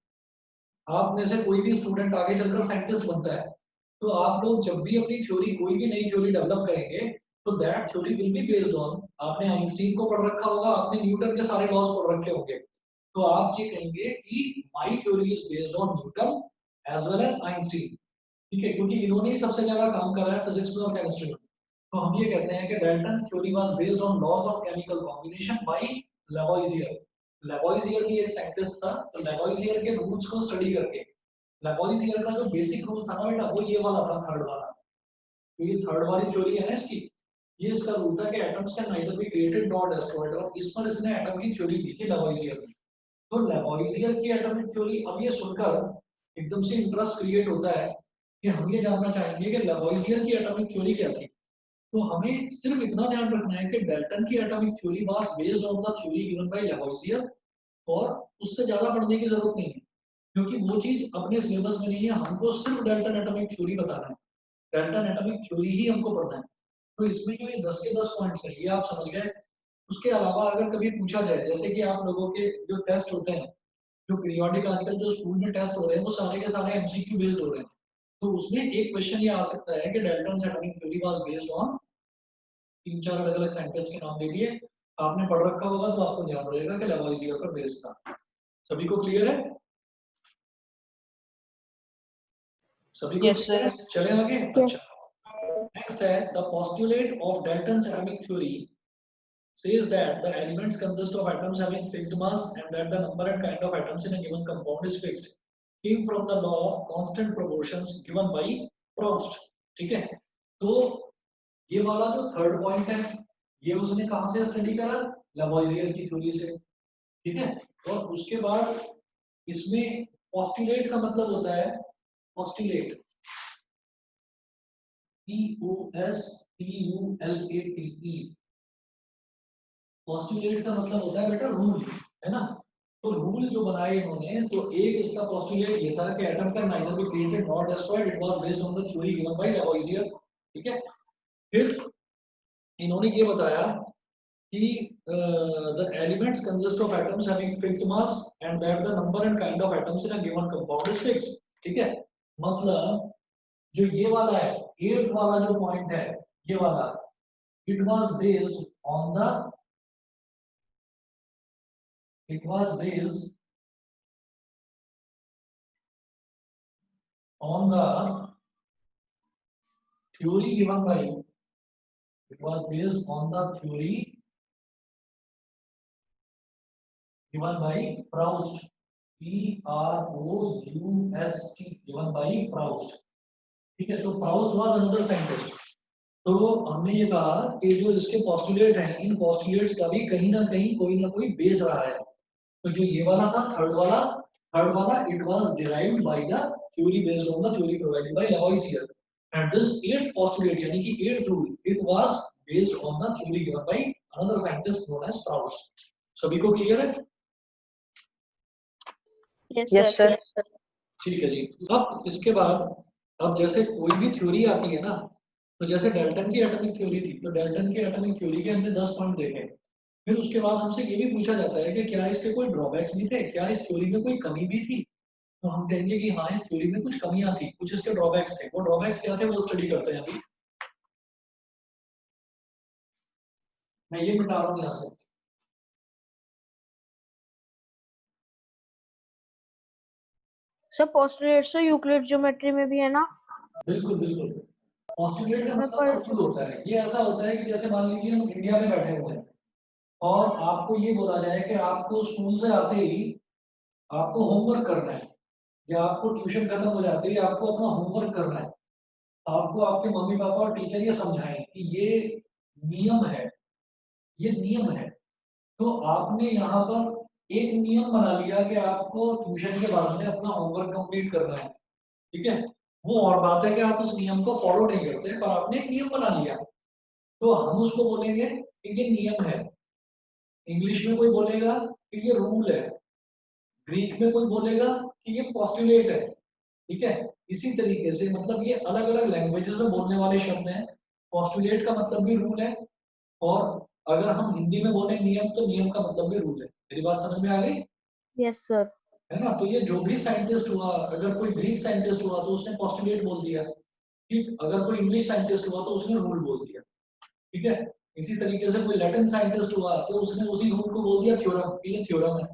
आप में से कोई भी स्टूडेंट आगे चलकर साइंटिस्ट बनता है, तो आप लोग जब भी अपनी थ्योरी, कोई भी नई थ्योरी डेवलप करेंगे, तो that theory will be based on, आपने आइंस्टीन को पढ़ रखा होगा, आपने न्यूटन के सारे लॉज पढ़ रखे होंगे, तो आप ये कहेंगे कि my theory is based on Newton as well as Einstein. ठीक है, क्योंकि इन्होंने ही सबसे ज्यादा काम करा है फिजिक्स में और केमिस्ट्री में। तो हम ये कहते हैं कि Dalton's theory was based on laws of chemical combination by Lavoisier. Lavoisier भी एक साइंटिस्ट था, तो लेवोइजियर के रूल्स को स्टडी करके, लेवोइजियर का जो बेसिक रूल था ना बेटा, वो ये वाला था, थर्ड वाला। तो ये थर्ड वाली थ्योरी है ना इसकी, ये इसका रूल था कि atoms can neither be created nor destroyed, और इस पर इसने एटम की थ्योरी दी थी लेवोइजियर ने। तो लेवोइजियर की एटॉमिक थ्योरी, अब ये सुनकर एकदम से इंटरेस्ट क्रिएट होता है कि हम ये जानना चाहेंगे कि लवॉइजियर की एटॉमिक थ्योरी क्या थी। तो हमें सिर्फ इतना ध्यान रखना है कि डाल्टन की atomic theory was based on the theory given by Lavoisier, और उससे ज्यादा पढ़ने की जरूरत नहीं है, क्योंकि वो चीज अपने सिलेबस में नहीं है। हमको सिर्फ डाल्टन एटॉमिक थ्योरी बताना है, डाल्टन एटॉमिक थ्योरी ही हमको पढ़ना है। तो इसमें जो ये 10 के 10 पॉइंट्स है ये आप समझ गए। उसके अलावा अगर कभी पूछा जाए, जैसे कि आप लोगों के जो टेस्ट होते हैं, जो पीरियोडिक आजकल जो स्कूल में टेस्ट हो रहे हैं, वो सारे के सारे एमसीक्यू बेस्ड हो रहे हैं। तो उसमें एक क्वेश्चन ये आ सकता है कि Dalton atomic theory was based on, 3-4 अलग अलग साइंटिस्ट के नाम दे दिए, आपने पढ़ रखा होगा तो आपको ध्यान रहेगा कि लवॉइजियर पर बेस्ड था। सभी को क्लियर है? सभी को Yes, क्लियर sir. है? चले आगे। Yes. अच्छा, नेक्स्ट है the postulate of Dalton atomic theory says that the elements consist of atoms having fixed mass and that the number and kind of atoms in a given compound is fixed, came from the law of constant proportions given by Proust। ठीक है, तो ये वाला जो third point है, ये उसने कहां से स्टडी करा? लवॉइजियर की थ्योरी से। ठीक है, और उसके बाद इसमें पोस्टुलेट का मतलब होता है, पोस्टुलेट POSTULATE, पोस्टुलेट का मतलब होता है बेटा रूल, है ना। तो रूल जो बनाए इन्होंने, तो एक इसका पोस्टुलेट ये था कि atom can neither be created nor destroyed, it was based on the theory given by Lavoisier. ठीक है, फिर इन्होंने ये बताया कि the elements consist of atoms having fixed mass and that the number and kind of atoms in a given compound is fixed। ठीक है, मतलब जो ये वाला है, 8th वाला जो पॉइंट है, ये वाला, it was based on the, it was based on the theory given by, it was based on the theory given by Proust, Proust, given by Proust। ठीक है, तो Proust was another scientist। तो हमने ये कहा कि जो इसके पोस्टुलेट हैं, इन पोस्टुलेट्स का भी कहीं ना कोई बेस रहा है। तो जो ये वाला था थर्ड वाला it was derived by the theory based on the theory provided by Lavoisier, and this eighth postulate यानी कि eighth rule, it was based on the theory given by another scientist known as Proust. सभी को clear है? Yes, sir. ठीक है जी। अब इसके बाद, अब जैसे कोई भी थ्योरी आती है ना, तो जैसे डाल्टन की एटॉमिक थ्योरी थी, तो डाल्टन की एटॉमिक थ्योरी के हमने 10 पॉइंट देखे। फिर उसके बाद हमसे ये भी पूछा जाता है कि क्या इसके कोई ड्रॉबैक्स भी थे, क्या इस थ्योरी में कोई कमी भी थी। तो हम कहेंगे कि हाँ, इस थ्योरी में कुछ कमियां थी, कुछ इसके ड्रॉबैक्स थे। वो ड्रॉबैक्स क्या थे वो स्टडी करते हैं अभी। मैं ये मिटा रहा हूँ यहाँ से। सर पोस्टुलेट से यूक्लिड ज्योमेट्री में भी है ना? बिल्कुल बिल्कुल, पोस्टुलेट का मैं मतलब रूल होता है। ये ऐसा होता है कि जैसे मान लीजिए हम इंडिया में बैठे हुए हैं और आपको ये बोला जाए कि आपको स्कूल से आते ही आपको होमवर्क करना है, या आपको ट्यूशन खत्म हो जाते ही आपको अपना होमवर्क करना है। आपको आपके मम्मी पापा और टीचर ये समझाएं कि ये नियम है, ये नियम है। तो आपने यहाँ पर एक नियम बना लिया कि आपको ट्यूशन के बाद में अपना होमवर्क कंप्लीट करना है। ठीक है, वो और बात है कि आप उस नियम को फॉलो नहीं करते, पर आपने एक नियम बना लिया। तो हम उसको बोलेंगे कि ये नियम है। इंग्लिश में कोई बोलेगा कि ये रूल है, ग्रीक में कोई बोलेगा कि ये पोस्टुलेट है। ठीक है, इसी तरीके से मतलब ये अलग अलग लैंग्वेजेस में बोलने वाले शब्द हैं। पोस्टुलेट का मतलब भी रूल है, और अगर हम हिंदी में बोले नियम, तो नियम का मतलब भी रूल है। मेरी बात समझ में आ गई? Yes, sir. है ना। तो ये जो भी साइंटिस्ट हुआ, अगर कोई ग्रीक साइंटिस्ट हुआ तो उसने पोस्टुलेट बोल दिया, ठीक। अगर कोई इंग्लिश साइंटिस्ट हुआ तो उसने रूल बोल दिया। ठीक है, इसी तरीके से कोई लैटिन साइंटिस्ट हुआ तो उसने उसी रूल को बोल दिया थ्योरम, ये थ्योरम है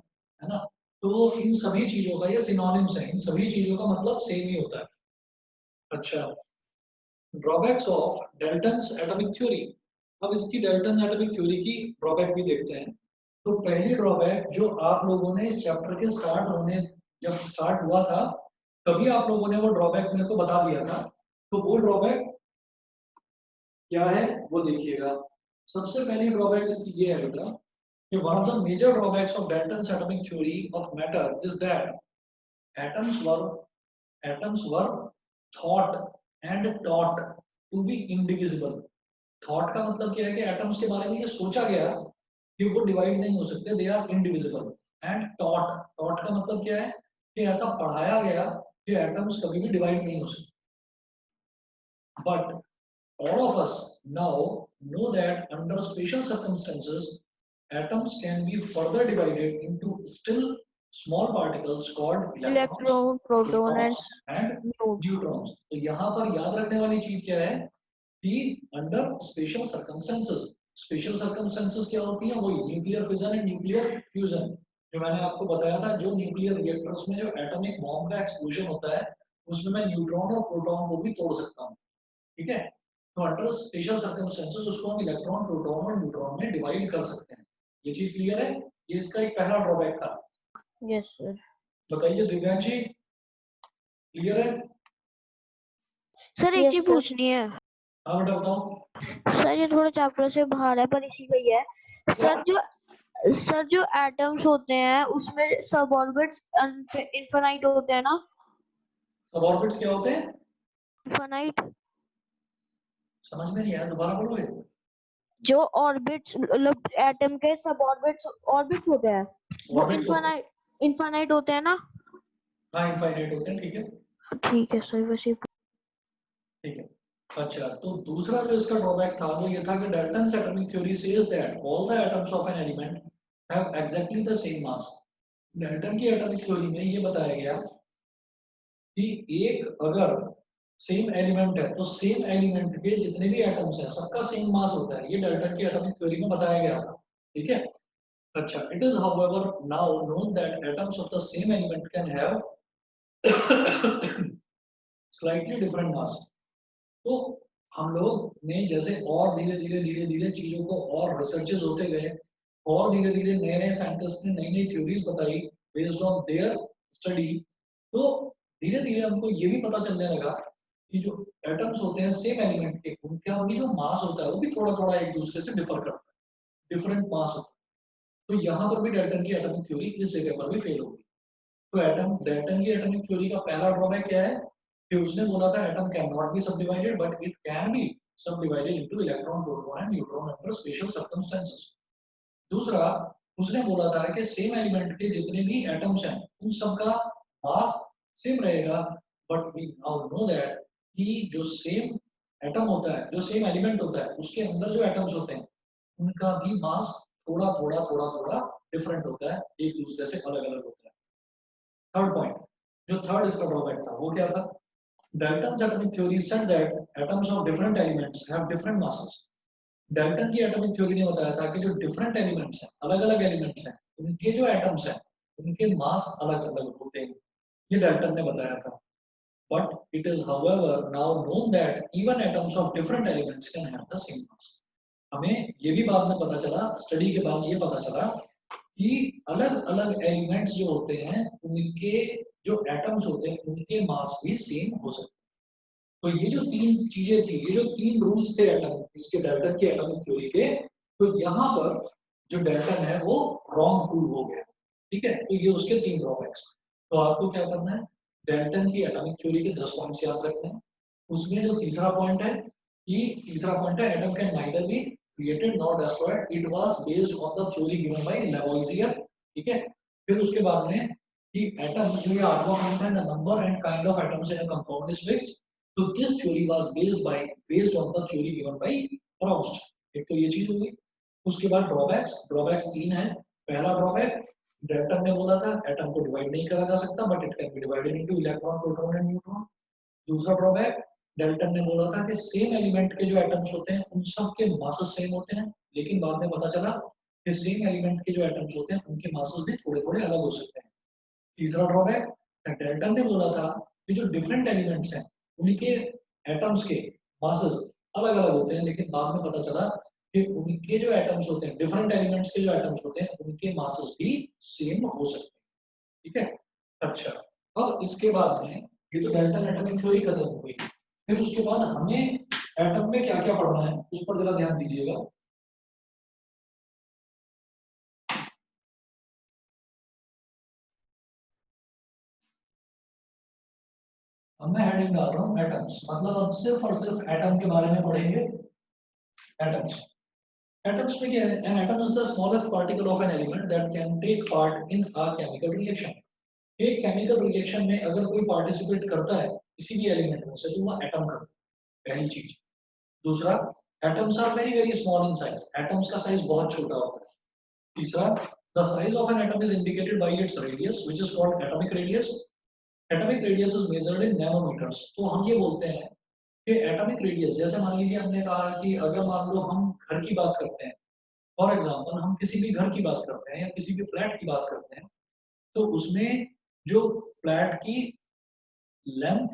ना। तो इन सभी चीजों का ये सिनोनिम्स है, इन सभी चीजों का मतलब सेम ही होता है। अच्छा, drawbacks of Dalton's atomic theory. अब इसकी डाल्टन एटॉमिक थ्योरी की ड्रॉबैक भी देखते हैं। तो पहली ड्रॉबैक जो आप लोगों ने इस चैप्टर के स्टार्ट होने, जब स्टार्ट हुआ था तभी आप लोगों ने वो ड्रॉबैक मेरे को बता दिया था। तो वो ड्रॉबैक क्या है वो देखिएगा। सबसे पहली ड्रॉबैक इसकी ये है बेटा कि one of the major drawbacks of Dalton's atomic theory of matter is that atoms were atoms were thought and taught to be indivisible. Thought का मतलब क्या है कि एटम्स के बारे में ये सोचा गया कि वो डिवाइड नहीं हो सकते, they are indivisible. And taught, taught का मतलब क्या है कि ऐसा पढ़ाया गया कि एटम्स कभी भी डिवाइड नहीं हो सकते. But all of us now know that under special circumstances atoms can be further divided into still small particles called electrons, electron, proton protons and and neutron. neutrons. तो यहाँ पर याद रखने वाली चीज क्या है कि under special circumstances, special circumstances क्या होती हैं, वही nuclear fission and nuclear fusion. जो मैंने आपको बताया था, जो न्यूक्लियर रिएक्टर्स में जो एटॉमिक बॉम्ब का एक्सप्लोजन होता है उसमें मैं न्यूट्रॉन और प्रोटॉन को भी तोड़ सकता हूँ. ठीक है. तो अंडर स्पेशल सर्कमस्टेंसेस उसको हम इलेक्ट्रॉन, प्रोटॉन और न्यूट्रॉन में डिवाइड कर सकते हैं. ये चीज क्लियर है. ये इसका एक पहला ड्रॉबैक था. Yes sir. बताइए दिव्यांश जी, क्लियर है? सर एक Yes, चीज sir. पूछनी है. हाँ बेटा बताओ. सर ये थोड़ा चैप्टर से बाहर है पर इसी का ही है. सर जो एटम्स होते हैं उसमें सब ऑर्बिट्स इनफाइनाइट होते हैं ना. सब ऑर्बिट्स क्या होते हैं? इनफाइनाइट. समझ में नहीं आया, दोबारा बोलोगे? जो ऑर्बिट्स मतलब एटम के सब ऑर्बिट्स होते हैं वो ऑर्बिट्स होते हैं. इनफाइनाइट होते हैं ना. हाँ इनफाइनाइट होते हैं. ठीक है. ठीक है सर वैसे. ठीक है. अच्छा, तो दूसरा जो इसका ड्रॉबैक था वो ये था कि Dalton's atomic theory says that all the atoms of an element have exactly the same mass. Dalton की एटॉमिक थ्योरी में ये बताया गया कि एक अगर सेम एलिमेंट है तो सेम एलिमेंट के जितने भी एटम्स हैं सबका सेम मास होता है. ये डाल्टन की एटॉमिक थ्योरी में बताया गया था. ठीक है. अच्छा, it is however now known that atoms of the same element can have slightly different mass. तो हम लोग ने जैसे और धीरे धीरे चीजों को और रिसर्चेस होते गए और धीरे धीरे नए नए साइंटिस्ट ने नई नई थ्योरीज बताई बेस्ड ऑन देयर स्टडी. तो धीरे धीरे हमको ये भी पता चलने लगा कि जो एटम्स होते हैं सेम एलिमेंट के उनका भी जो मास होता है वो भी थोड़ा थोड़ा एक दूसरे से डिफर करता है, डिफरेंट मास होता है. तो यहाँ पर भी डाल्टन की एटॉमिक थ्योरी इस जगह पर भी फेल हो गई. तो एटम डाल्टन की एटॉमिक थ्योरी का पहला ड्रॉबैक क्या है कि उसने बोला था atom can not be subdivided but it can be subdivided into electron, proton and neutron under special circumstances. दूसरा, उसने बोला था कि सेम एलिमेंट के जितने भी एटम्स हैं उन सब का मास सेम रहेगा. But we now know that कि जो सेम एटम होता है, जो सेम एलिमेंट होता है उसके अंदर जो एटम्स होते हैं उनका भी मास थोड़ा थोड़ा डिफरेंट होता है, एक दूसरे से अलग अलग होता है. थर्ड पॉइंट, जो थर्ड इसका ड्रॉबैक था वो क्या था? Dalton's atomic theory said that atoms of different elements have different masses. Dalton की एटॉमिक थ्योरी ने बताया था कि जो डिफरेंट एलिमेंट्स हैं, अलग अलग एलिमेंट्स हैं, उनके जो एटम्स हैं उनके मास अलग अलग होते हैं. ये डाल्टन ने बताया था. But it is however now known that even atoms of different elements can have the same mass. हमें ये भी बाद में पता चला, स्टडी के बाद ये पता चला कि अलग अलग एलिमेंट्स जो होते हैं उनके जो एटम्स होते हैं उनके मास भी सेम हो सकते हैं. तो ये जो तीन चीजें थी, ये जो तीन रूल्स थे एटम इसके डाल्टन के एटॉमिक थ्योरी के, तो यहाँ पर जो डाल्टन है वो रॉन्ग प्रूव हो गया. ठीक है. तो ये उसके तीन ड्रॉबैक्स. तो आपको क्या करना है, डाल्टन की एटॉमिक थ्योरी के 10 पॉइंट्स याद रखने हैं. उसमें जो तीसरा पॉइंट है कि तीसरा पॉइंट है atom can neither be created nor destroyed, it was based on the theory given by Lavoisier. ठीक है. फिर उसके बाद में कि एटम जो ये आठवां पॉइंट है, the number and kind of atoms in a compound is fixed. तो this theory was based on the theory given by Frost. एक तो ये चीज होगी. उसके बाद ड्रॉबैक्स, ड्रॉबैक्स तीन है. पहला ड्रॉबैक, डाल्टन ने बोला था एटम को डिवाइड नहीं करा जा सकता but it can B divided into electron, proton and neutron. दूसरा ड्रॉबैक, डाल्टन ने बोला था कि सेम एलिमेंट के जो एटम्स होते हैं उन सब के मासेस सेम होते हैं, लेकिन बाद में पता चला कि सेम एलिमेंट के जो एटम्स होते हैं उनके मासेस भी थोड़े थोड़े अलग हो सकते हैं. तीसरा ड्रॉबैक, डाल्टन ने बोला था कि जो डिफरेंट एलिमेंट्स हैं उनके एटम्स के मासेस अलग अलग होते हैं, लेकिन बाद में पता चला कि उनके जो एटम्स होते हैं, डिफरेंट एलिमेंट्स के जो एटम्स होते हैं उनके मासेस भी सेम हो सकते हैं. ठीक है. अच्छा, अब इसके बाद में ये तो डाल्टन एटॉमिक थ्योरी खत्म हो गई. फिर उसके बाद हमें एटम में क्या क्या पढ़ना है उस पर जरा ध्यान दीजिएगा. अब मैं हेडिंग डाल रहा हूँ एटम्स, मतलब अब सिर्फ और सिर्फ एटम के बारे में पढ़ेंगे। एटम्स, एटम्स में क्या है? An atom is the smallest particle of an element that can take part in a chemical reaction. एक केमिकल रिएक्शन में अगर कोई पार्टिसिपेट करता है किसी भी एलिमेंट में से, तो वो एटम करता है, पहली चीज। दूसरा, atoms are very very small in size, atoms का साइज बहुत छोटा होता है। तीसरा, the size of an atom is indicated by its radius which is called atomic radius. Atomic radius is measured in nanometers. तो हम ये बोलते हैं कि एटॉमिक रेडियस, जैसे मान लीजिए हमने कहा कि अगर मान लो हम घर की बात करते हैं, फॉर एग्जांपल हम किसी भी घर की बात करते हैं या किसी भी फ्लैट की बात करते हैं, तो उसमें जो फ्लैट की लेंथ,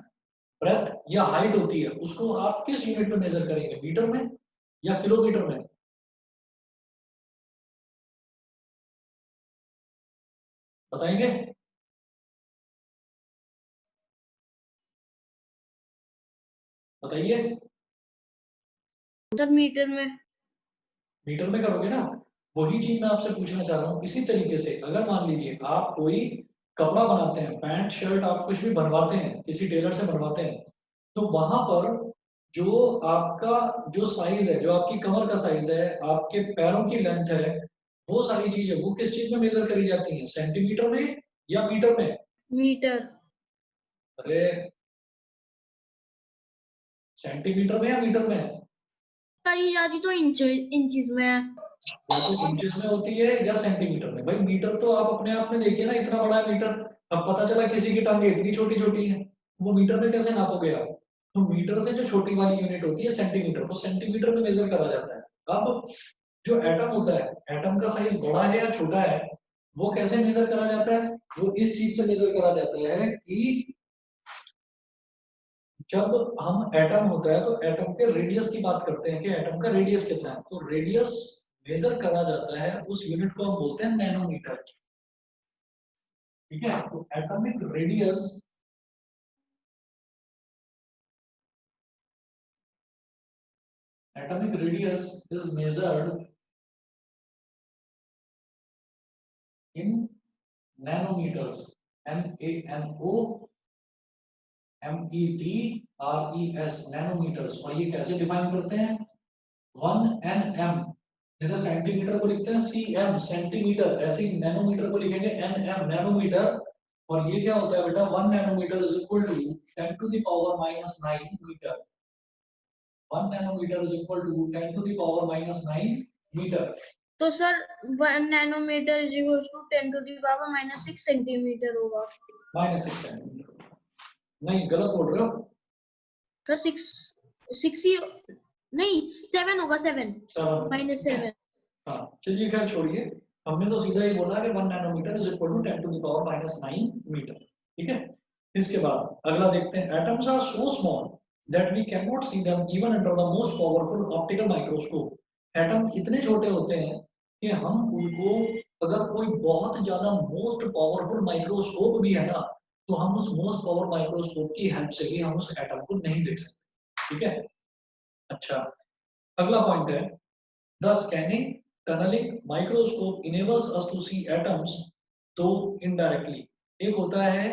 ब्रेथ या हाइट होती है, उसको आप किस यूनिट में मेजर करेंगे, मीटर में या किलोमीटर में? बताएंगे? बताइए। सर मीटर में। मीटर में करोगे ना? वही चीज मैं आपसे पूछना चाह रहा हूँ। इसी तरीके से अगर मान लीजिए आप कोई कपड़ा बनाते हैं, पैंट शर्ट आप कुछ भी बनवाते हैं, किसी टेलर से बनवाते हैं, तो वहां पर जो आपका जो साइज है, जो आपकी कमर का साइज है, आपके पैरों की लेंथ है, वो सारी चीजें वो किस चीज में मेजर करी जाती हैं, सेंटीमीटर में या मीटर में? मीटर। अरे, सेंटीमीटर में या मीटर में? करी जाती तो इंचेस में है। या तो इंचेस में होती है या सेंटीमीटर में। भाई मीटर तो आप अपने आप में देखिए ना, इतना बड़ा है मीटर। अब पता चला किसी की टांगे इतनी छोटी छोटी है, वो मीटर में कैसे नापोगे आप? तो मीटर से जो छोटी वाली यूनिट होती है सेंटीमीटर, तो सेंटीमीटर में मेजर करा जाता है। अब जो एटम होता है, एटम का साइज बड़ा है या छोटा है, वो कैसे मेजर करा जाता है? वो इस चीज से मेजर करा जाता है कि जब हम एटम होता है तो एटम के रेडियस की बात करते हैं कि एटम का रेडियस कितना है, तो रेडियस मेजर करा जाता है, उस यूनिट को हम बोलते हैं नैनोमीटर। ठीक है, तो atomic radius, atomic radius is measured in nanometers, NANOMETRS, nanometers. और ये कैसे डिफाइन करते हैं? 1 nm, जैसे सेंटीमीटर को लिखते हैं cm सेंटीमीटर, ऐसे ही नैनोमीटर को लिखेंगे nm नैनोमीटर। और ये क्या होता है बेटा, 1 nanometre is equal to 10 to the power minus 9 metre. 1 nanometre is equal to 10 to the power minus 9 metre. तो sir 1 nanometre is equal to 10 to the power minus 6 centimetre होगा। माइनस 6 सेंटीमीटर नहीं, गलत बोल रहे हो। सर 6 ही नहीं, 7 होगा, 7 7 minus 7। हाँ चलिए, खैर छोड़िए, हमने तो सीधा ही बोला कि 1 nanometre is equal to 10 to the power minus 9 metre. ठीक है, इसके बाद अगला देखते हैं। Atoms are so small that we cannot see them even under the most powerful optical microscope. Atom इतने छोटे होते हैं कि हम उनको, अगर कोई बहुत ज्यादा मोस्ट पावरफुल माइक्रोस्कोप भी है ना, तो हम उस मोस्ट पावर माइक्रोस्कोप की हेल्प से भी हम उस एटम को नहीं देख सकते। ठीक है, अच्छा, अगला पॉइंट है, the scanning tunnelling microscope enables us to see atoms तो इनडायरेक्टली। एक होता है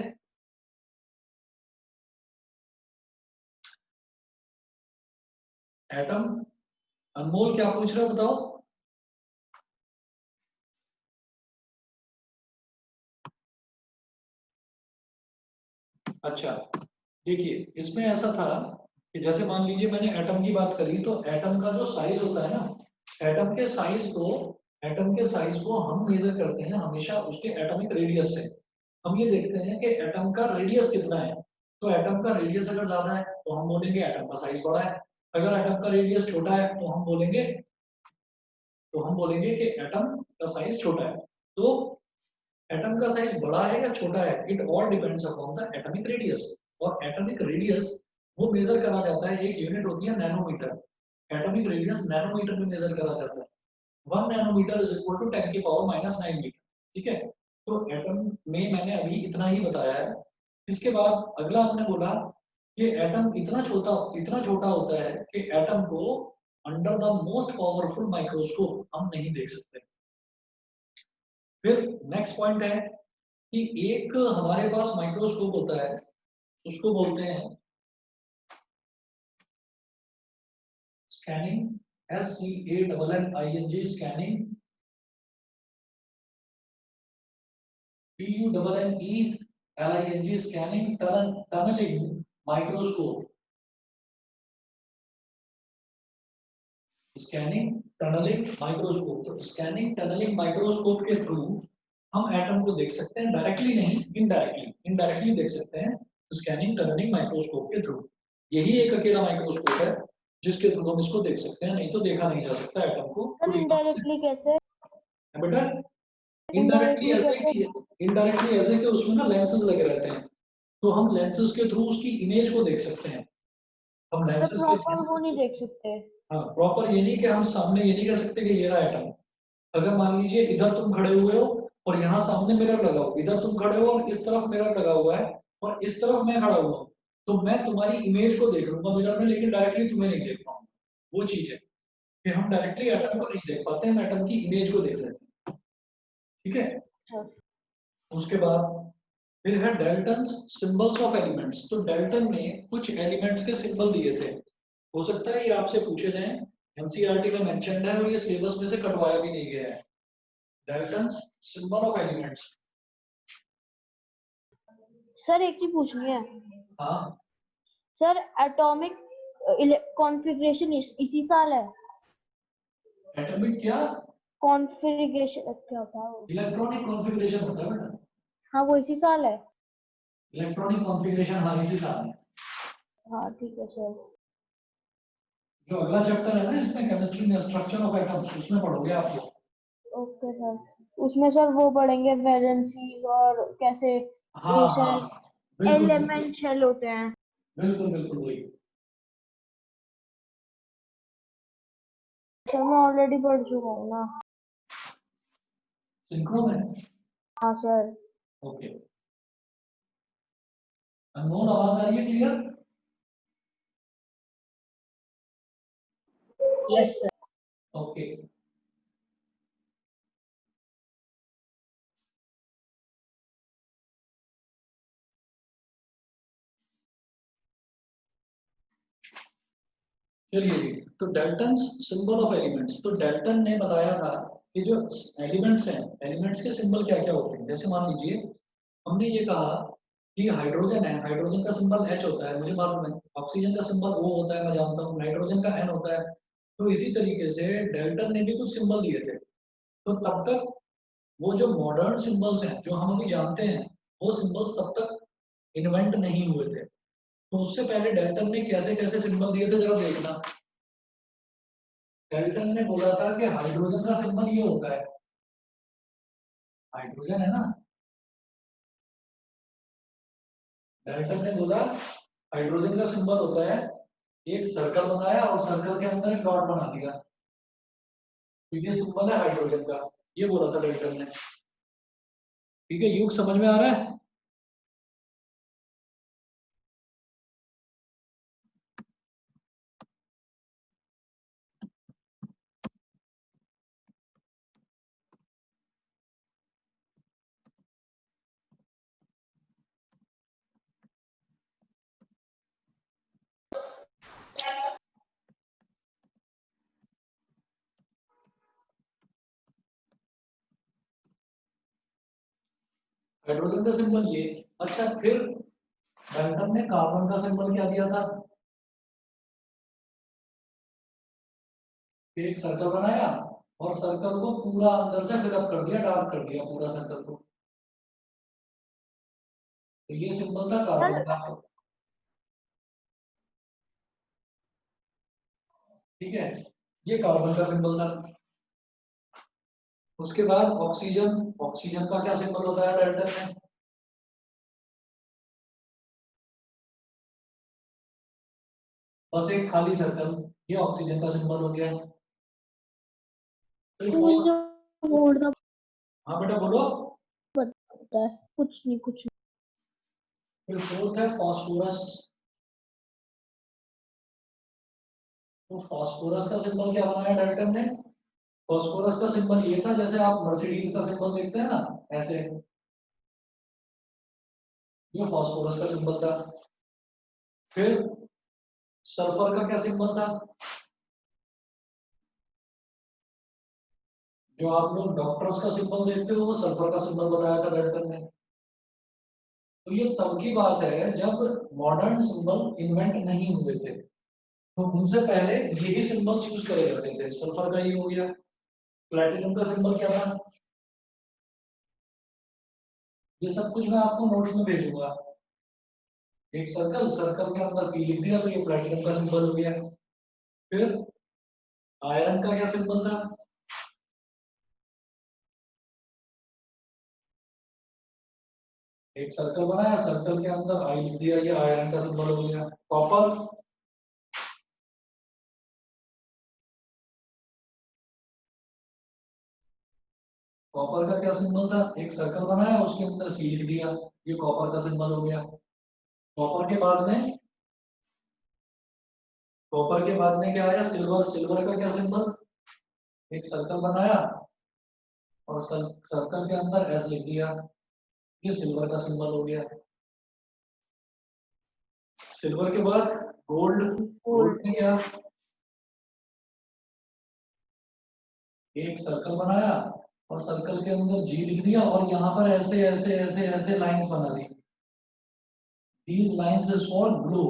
एटम, अनमोल क्या पूछ रहे हो बताओ? अच्छा, देखिए इसमें ऐसा था कि जैसे मान लीजिए मैंने एटम की बात करी, तो एटम का जो साइज होता है ना, एटम के साइज को, एटम के साइज को हम मेजर करते हैं हमेशा उसके एटॉमिक रेडियस से। हम ये देखते हैं कि एटम का रेडियस कितना है। तो एटम का रेडियस अगर ज्यादा है तो हम बोलेंगे एटम का साइज बड़ा है। अगर एटम का रेडियस छोटा है तो हम बोलेंगे कि एटम का साइज छोटा है। तो एटम का साइज बड़ा है या छोटा है, it all depends upon the atomic radius. और एटॉमिक रेडियस वो मेजर करा जाता है, एक यूनिट होती है नैनोमीटर। एटॉमिक रेडियस नैनोमीटर में मेजर करा जाता है। 1 नैनोमीटर इज इक्वल टू 10 की पावर माइनस 9 मीटर। ठीक है, तो एटम में मैंने अभी इतना ही बताया है। इसके बाद अगला हमने बोला कि एटम इतना छोटा होता है कि एटम को under the most powerful microscope हम नहीं देख सकते। फिर नेक्स्ट पॉइंट है कि एक हमारे पास माइक्रोस्कोप होता है, उसको बोलते हैं scanning, SCANNING scanning, TUNNELING scanning, tunnelling microscope, scanning tunnelling microscope. तो स्कैनिंग टनलिंग माइक्रोस्कोप के थ्रू हम एटम को देख सकते हैं, डायरेक्टली नहीं, इनडायरेक्टली देख सकते हैं स्कैनिंग टनलिंग माइक्रोस्कोप के थ्रू। यही एक अकेला माइक्रोस्कोप है जिसके थ्रू हम इसको देख सकते हैं, नहीं तो देखा नहीं जा सकता एटम को। सर इनडायरेक्टली कैसे? बेटा इनडायरेक्टली ऐसे कि उसमें ना लेंसेज लगे रहते हैं, तो हम लेंसेज के थ्रू उसकी इमेज को देख सकते हैं। हम तो लेंसेज के प्रॉपर वो नहीं देख सकते। हाँ प्रॉपर ये नहीं कि हम सामने ये नहीं कह सकते कि ये रहा एटम। अगर मान लीजिए इधर तुम खड़े हुए हो और यहाँ सामने मिरर लगा हो, इधर तुम खड़े हो और इस तरफ मिरर लगा हुआ है और इस तरफ मैं खड़ा हुआ हूँ, तो मैं तुम्हारी इमेज को देख लूंगा मिरर में, लेकिन डायरेक्टली तुम्हें नहीं देख पाऊंगा। वो चीज है कि हम डायरेक्टली एटम को नहीं देख पाते, हम एटम की इमेज को देख लेते हैं। ठीक है, उसके बाद फिर है डेल्टन्स सिंबल्स ऑफ एलिमेंट्स। तो डेल्टन ने कुछ एलिमेंट्स के सिंबल दिए थे, हो सकता है ये आपसे पूछे जाएं, एनसीईआरटी में मेंशन्ड है और ये सिलेबस में से कटवाया भी नहीं गया है। Dalton's symbol of elements. Sir एक चीज पूछनी है। हाँ सर एटॉमिक कॉन्फ़िगरेशन इसी साल है? एटॉमिक क्या कॉन्फ़िगरेशन क्या होता है वो? इलेक्ट्रॉनिक कॉन्फ़िगरेशन होता है बेटा। हाँ वो इसी साल है। इलेक्ट्रॉनिक कॉन्फ़िगरेशन हाँ इसी साल है। हाँ ठीक है सर। जो अगला चैप्टर है ना इसमें केमिस्ट्री में स्ट्रक्चर ऑफ एटम्स, उसमें पढ़ोगे आप लोग। ओके सर, उसमें सर वो पढ़ेंगे वैलेंसी और कैसे हाँ हाँ बिल्कुल एलिमेंट शेल होते हैं। बिल्कुल बिल्कुल वही। सर मैं ऑलरेडी पढ़ चुका हूँ ना। सिंक्रो में। हाँ सर। ओके, अनमोल आवाज आ रही है क्लियर? Yes sir. ओके चलिए जी, तो डेल्टन्स सिंबल ऑफ एलिमेंट्स। तो डेल्टन ने बताया था कि जो एलिमेंट्स हैं, एलिमेंट्स के सिंबल क्या क्या होते हैं। जैसे मान लीजिए हमने ये कहा कि हाइड्रोजन है, हाइड्रोजन का सिंबल H होता है, मुझे मालूम है। ऑक्सीजन का सिंबल O होता है, मैं जानता हूँ। नाइट्रोजन का N होता है। तो इसी तरीके से डेल्टन ने भी कुछ सिंबल दिए थे। तो तब तक वो जो मॉडर्न सिंबल्स हैं जो हम अभी जानते हैं, वो सिंबल्स तब तक इन्वेंट नहीं हुए थे। तो उससे पहले डेल्टन ने कैसे कैसे सिंबल दिए थे जरा देखना। डेल्टन ने बोला था कि हाइड्रोजन का सिंबल ये होता है, हाइड्रोजन है ना, डेल्टन ने बोला हाइड्रोजन का सिंबल होता है, एक सर्कल बनाया और सर्कल के अंदर एक डॉट बना दिया, तो ये सिंबल है हाइड्रोजन का। ये बोला था डेल्टन ने। ठीक है, युग समझ में आ रहा है? हाइड्रोजन का सिंबल ये। अच्छा, फिर डेल्टन ने कार्बन का सिंबल क्या दिया था? फिर एक सर्कल बनाया और सर्कल को पूरा अंदर से फिलअप कर दिया, डार्क कर दिया पूरा सर्कल को। तो ये सिंबल था कार्बन का। ठीक है, ये कार्बन का सिंबल था। उसके बाद ऑक्सीजन, ऑक्सीजन का क्या सिंबल होता है डेल्टन में? बस एक खाली सर्कल, ये ऑक्सीजन का सिंबल हो गया। मुझे बोल रहा हाँ बेटा बोलो। पता है, कुछ नहीं कुछ नहीं। फिर फोर्थ है फास्फोरस। तो फास्फोरस का सिंबल क्या बनाया डेल्टन ने? फास्फोरस का सिंबल ये था, जैसे आप मर्सिडीज का सिंबल देखते हैं ना, ऐसे, ये फास्फोरस का सिंबल था। फिर सल्फर का क्या सिंबल था? जो आप लोग डॉक्टर्स का सिंबल देखते हो वो सल्फर का सिंबल बताया था डाल्टन ने। तो ये तब की बात है जब मॉडर्न सिंबल इन्वेंट नहीं हुए थे, तो उनसे पहले यही सिंबल्स यूज करे जाते थे। सल्फर का ये हो गया। प्लैटिनम का सिंबल क्या था? ये सब कुछ मैं आपको नोट्स में भेजूंगा। एक सर्कल, सर्कल के अंदर पी लिख दिया तो ये प्लैटिनम का सिंबल हो गया। फिर आयरन का क्या सिंबल था? एक सर्कल बनाया, सर्कल के अंदर आई लिख दिया, ये आयरन का सिंबल हो गया। कॉपर, कॉपर का क्या सिंबल था? एक सर्कल बनाया, उसके अंदर सी लिख दिया, ये कॉपर का सिंबल हो गया। कॉपर के बाद में, कॉपर के बाद में क्या आया? सिल्वर, सिल्वर का क्या सिंबल? एक सर्कल बनाया और सर्कल के अंदर एस लिख दिया, ये सिल्वर का सिंबल हो गया। सिल्वर के बाद गोल्ड, गोल्ड में क्या? एक सर्कल बनाया और सर्कल के अंदर जी लिख दिया और यहाँ पर ऐसे ऐसे ऐसे ऐसे लाइंस बना दी। These lines is for glow,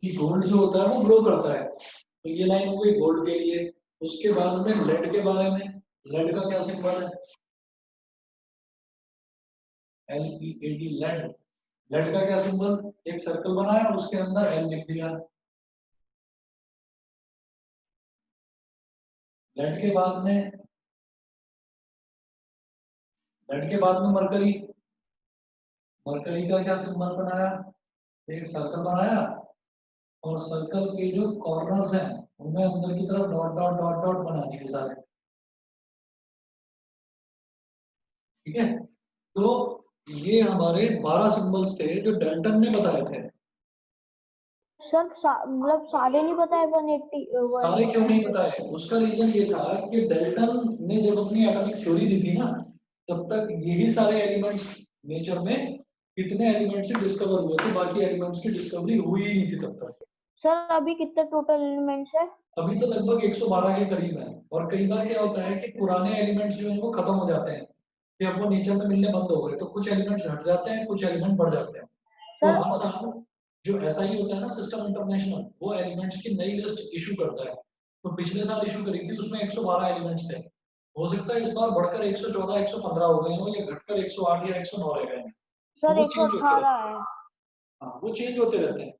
कि गोल्ड जो होता है वो ग्लो करता है। तो ये लाइन हो गई गोल्ड के लिए। उसके बाद में लेड के बारे में, लेड का क्या सिंबल है? LEAD, lead. लेड का क्या सिंबल? एक सर्कल बनाया उसके अंदर एल लिख दिया। लेड के बाद में, लेड के बाद में मरकरी, मरकरी का क्या सिंबल बनाया? एक सर्कल बनाया और सर्कल के जो कॉर्नर्स हैं उनमें अंदर की तरफ डॉट डॉट डॉट डॉट बना दिए सारे। ठीक है, तो ये हमारे 12 सिंबल्स थे जो डाल्टन ने बताए थे। सर मतलब सारे नहीं बताए 180 सारे क्यों नहीं बताए? उसका रीजन ये था कि डाल्टन ने जब अपनी एटॉमिक थ्योरी दी थी ना, तब तक यही सारे एलिमेंट्स नेचर में कितने एलिमेंट्स से डिस्कवर हुए थे, बाकी एलिमेंट्स की डिस्कवरी हुई ही नहीं थी तब तक। सर अभी कितने टोटल एलिमेंट्स है? अभी तो लगभग 112 के करीब है। और कई बार क्या होता है कि पुराने एलिमेंट्स जो है वो खत्म हो जाते हैं, कि अब वो नेचर में मिलने बंद हो गए, तो कुछ एलिमेंट्स हट जाते हैं, कुछ एलिमेंट बढ़ जाते हैं। तो सर हर साल जो ऐसा ही होता है ना, सिस्टम इंटरनेशनल, वो एलिमेंट्स की नई लिस्ट इशू करता है। तो पिछले साल इशू करी थी, उसमें 112 एलिमेंट्स थे। हो सकता है इस बार बढ़कर 114 115 हो गए हो, या घटकर 108 या 109 रह गए हैं। तो सर वो चेंज होते रहते 118 हैं। है। हाँ, वो चेंज होते रहते हैं।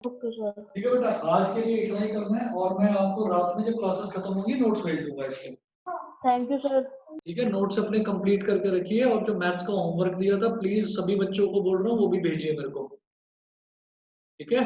Okay sir. ठीक है बेटा, आज के लिए इतना ही करना है, और मैं आपको रात में जब क्लासेस खत्म होगी नोट्स भेज दूंगा इसके। Thank you sir. ठीक है, नोट्स अपने कंप्लीट करके रखिए, और जो मैथ्स का होमवर्क दिया था प्लीज सभी बच्चों को बोल रहा हूँ वो भी भेजिए मेरे को। ठीक है।